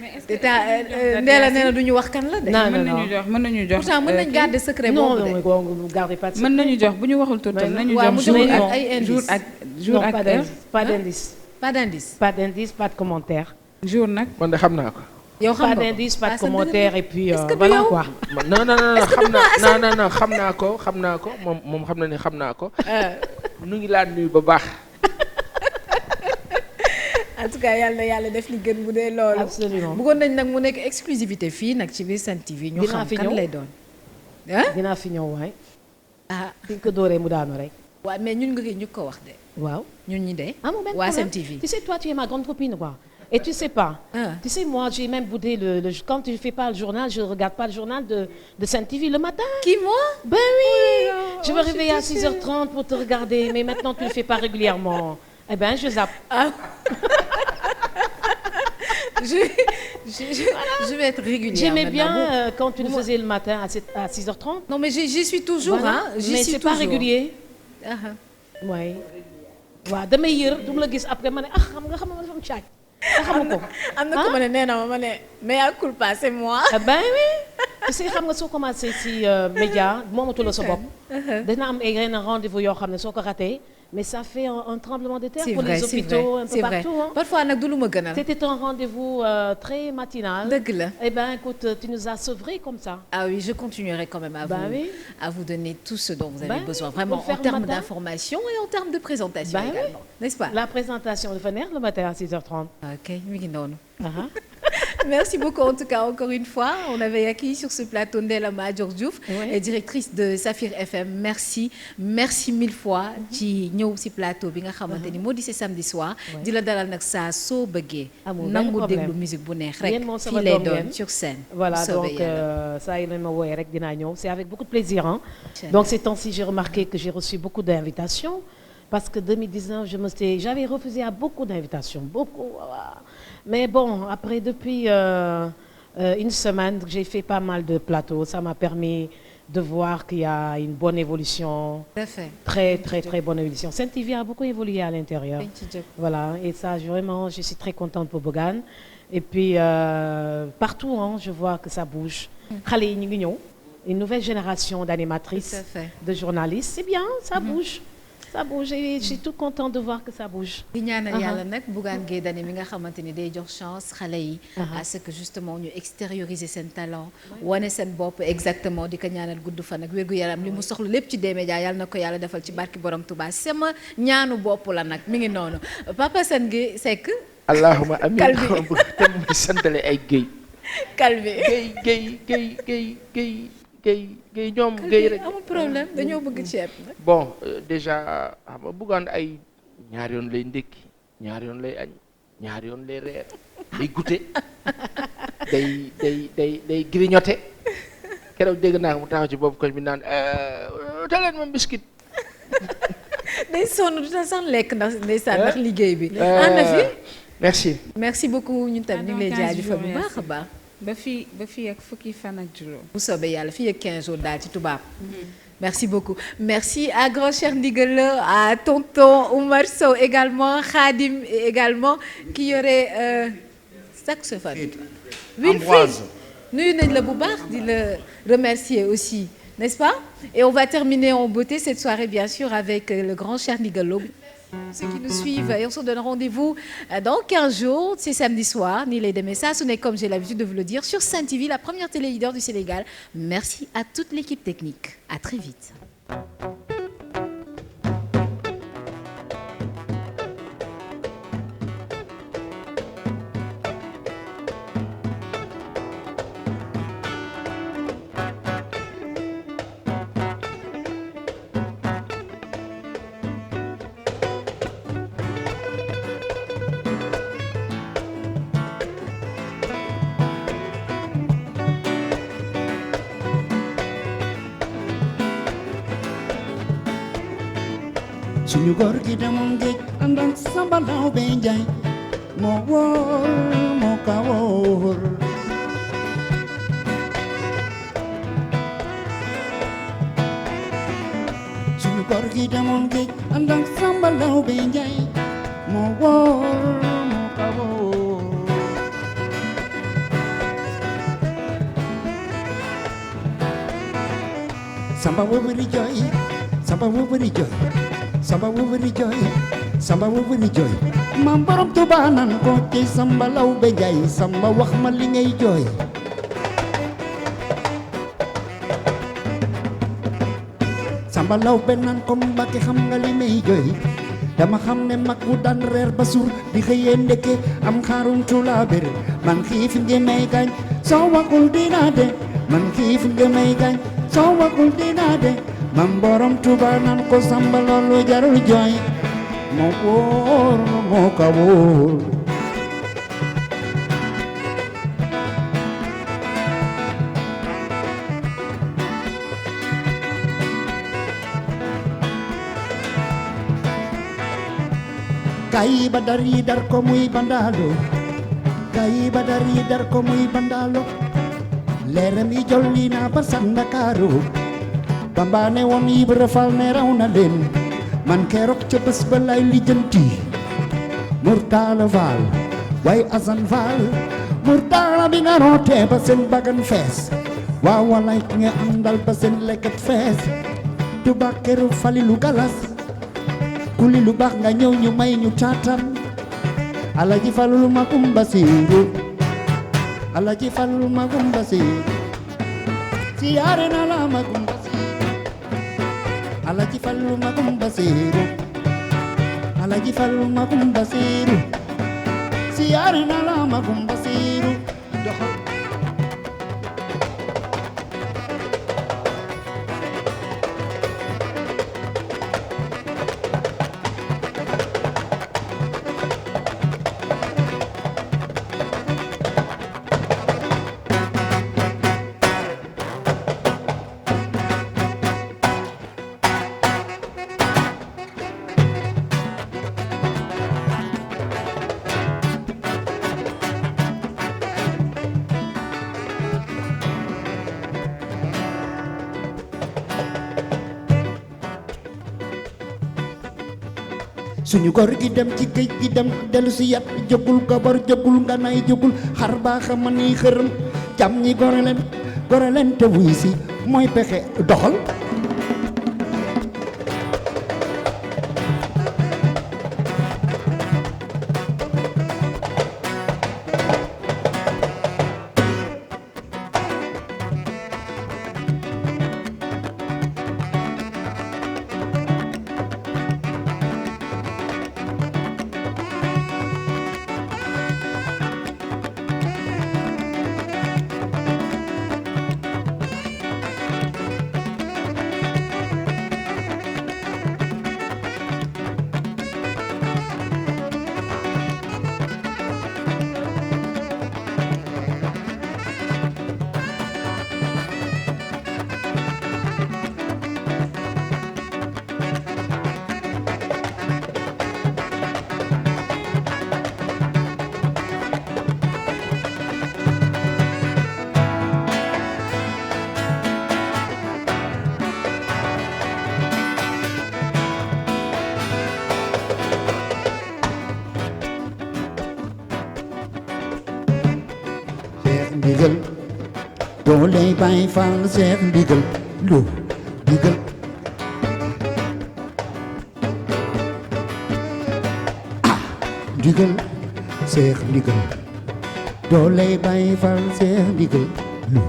mais est-ce que Ndella nee na du ñu wax kan la de. mën nañu jox pourtant mën nañu garder secret boobu de. non garder pas de secret. mën nañu jox bu ñu waxul tuutam nañu jox jour ak heure. pas d'indice. pas d'indice. Pas de commentaire. jour nag. man de xam naa ko. yow xam nga pas d'indice pas de commentaire et puis est-ce que voilà quoi. non xam naa ko moom xam na ne xam naa ko. nu ngi laa nuyu ba baax. en tout cas yàlla def li gën bu dee loolu. absolument bëggoon nañ nag mu nekk exclusivité fii nag ci biir Sen TV. ñu xam kan lay doon. dinaa fi ñëw waay. fi ko dooree mu daanu rek. waaw mais ñun ñu ko wax de. waaw ñun ñi de. waa Sen TV. tu sais toi tu es ma grande copine quoi. Et tu sais pas. Tu sais moi j'ai même boudé quand tu fais pas le journal je regarde pas le journal de Sen TV le matin. Qui moi? Ben oui. Je me réveille à 6h30 pour te regarder mais maintenant tu le fais pas régulièrement. Eh ben je zappe. Je vais être régulière. J'aimais bien quand tu le faisais le matin à 6h30. Non mais j'y suis toujours voilà. Mais c'est pas régulier. Oui. waaw damay yër du ma la gis après ma ne xam nga ma dafa am caaj. xamu ko am na ko ma ne nee na ma ne mea culpa c'est moi. Ben oui. tu sais xam nga soo commencé si média moomatuloo sa bopp. dina am ay yenn rendez-vous yoo xam ne soo ko raté. Mais ça fait un tremblement de terre pour les hôpitaux un peu partout. Hein. Parfois nag du lu ma gënal. C'était un rendez-vous très matinal. dëgg la. Eh ben écoute tu nous as sevrés comme ça. Ah oui je continuerai quand même à vous donner tout ce dont vous avez besoin vraiment en termes d'information et en termes de présentation également. N'est-ce pas? La présentation dafa neex le matin à 6h30. Ok mi ngi noonu. Merci beaucoup en tout cas encore une fois on avait accueilli sur ce plateau Ndella Madior Diouf directrice de Safir FM merci mille fois ci ñëw ci plateau bi nga xamante ni moo di ci samedi soir di la dalal nag saa soo bëggee nangu déglu musique bu neex rek fii lay doon sur scène voilà donc saa yi leen ma wooyee rek dinaa ñëw c'est avec beaucoup de plaisir hein. Donc ces temps-ci j'ai remarqué que j'ai reçu beaucoup d'invitations parce que 2019 j'avais refusé à beaucoup d'invitations beaucoup. Mais bon, après, depuis une semaine, j'ai fait pas mal de plateaux. Ça m'a permis de voir qu'il y a une bonne évolution. Tout à fait. Très, très, très bonne évolution. Sen TV a beaucoup évolué à l'intérieur. Voilà, et ça, vraiment, je suis très contente pour Bougane. Et puis, partout, hein, je vois que ça bouge. Xale yi ñu ngi ñëw. Une nouvelle génération d'animatrices, de journalistes. C'est bien, ça bouge. Ça bouge et je suis toute contente de voir que ça bouge. di ñaanal yàlla nag Bougane Gueye Dany mi nga xamante ni day jox chance xale yi. à ce que justement ñu extérioriser seen talent. wane seen bopp exactement di ko ñaanal gudd fan ak wérgu yaram li mu soxla lépp ci D-Média yàlla na ko yàlla defal ci barki borom Touba sama ñaanu bopp la nag mi ngi noonu Papa Sane Gueye Seck. allahumma amiin kalbi te mu santale ay Gueye. kalbi Gueye ñoom Gueye rek amul problème dañoo bëgg ceeb nag. bon déjà xam nga Bougane ay ñaar yoon lay ndékki ñaar yoon lay añ ñaari yoon lay reer day goûter day grignoter keroog dégg naa mu taxaw ci boobu koñ bi naan taleen ma biscuit. day sonn du sax lekk ndax liggéey bi. na fi merci beaucoup ñun tam ñu ngi lay jaajëfal bu baax a baax. ba fii ak fukki fan ak juróom. bu soobee yàlla fii ak 15 jours daal ci tubaab. Merci beaucoup. Merci à grand cher Ndigal, à tonton Oumar Sow également, Khadim également, qui y aurait saxophone. Ambroise. Nuyu nañ la bu baax di la remercier aussi, n'est-ce pas? Et on va terminer en beauté cette soirée bien sûr avec le grand cher Ndigal Lo. Ceux qui nous suivent et on se donne rendez-vous dans 15 jours, c'est samedi soir, ni les demee saa su nekk comme j'ai l'habitude de vous le dire sur Sen TV, la première télé leader du Sénégal. Merci à toute l'équipe technique. À très vite. suñu góor gi demoon géej ànd ak Samba Laobé Njaay moo wóor moo ka wóor suñu góor gi demoon géej ànd ak Samba Laobé Njaay moo wóor moo ka wóor Samba wóobari jooy Samba wóobari jooy Samba wóobari jooy Samba wóobari jooy maam borom Tuuba nan ko ci Samba Laobé Njaay Samba wax ma li ngay jooy Samba Laobé nan ko Mbàkke xam nga li may jooy dama xam ne mag bu daan reer ba suur di xëyee ndekke am xaarum tulaaber man xiif nga may gaañ soo waxul dinaa de man xiif nga may gaañ soo waxul dinaa de mam borom Tuuba nan ko Samba loolu jarul jooy moo wóor moo ka wóor gayi Badar yi dar ko muy bandaalo gayi Badar yi dar ko muy bandaalo leeram yi jolli na ba Ndakaaru Bamba ne woon Ibra Fall ne raw na leen man keroog ca bés ba lay lijjanti Murtala Fall waaye Asan Fall Murtala bi nga rootee ba seen bagan fees waaw walay ki nga àndal ba seen lekkat fees Tuubaa këru Falilu Galas kuli lu baax nga ñëw ñu may ñu taatam Alaji Fallu Magum Basiiru Alaji Fallu Magum Basiiru siyaare na la Magum Alaji Fallu Magum Basiiru Alaji Fallu Magum Basiiru siyaare na la Magum Basiiru doxal suñu góor gi dem ci géej gi dem dellu si yat jógul gabar jógul nga nay jógul xar baa xama ni xërëm jam ñi gore leen te wuy si mooy pexe doxal ndigal dooley Baay Faal Seex ndigal lu ndigal ndigal Seex ndigal dooley Baay Faal Seex ndigal lu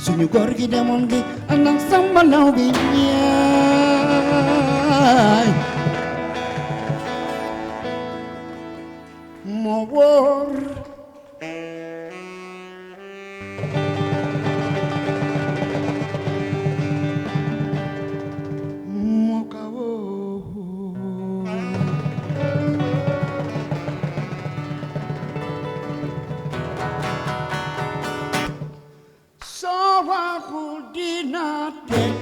suñu góor gi demoon gi ànd ak Samba Law bi ñaay moo wóor moo ka wóor soo waxul dina teel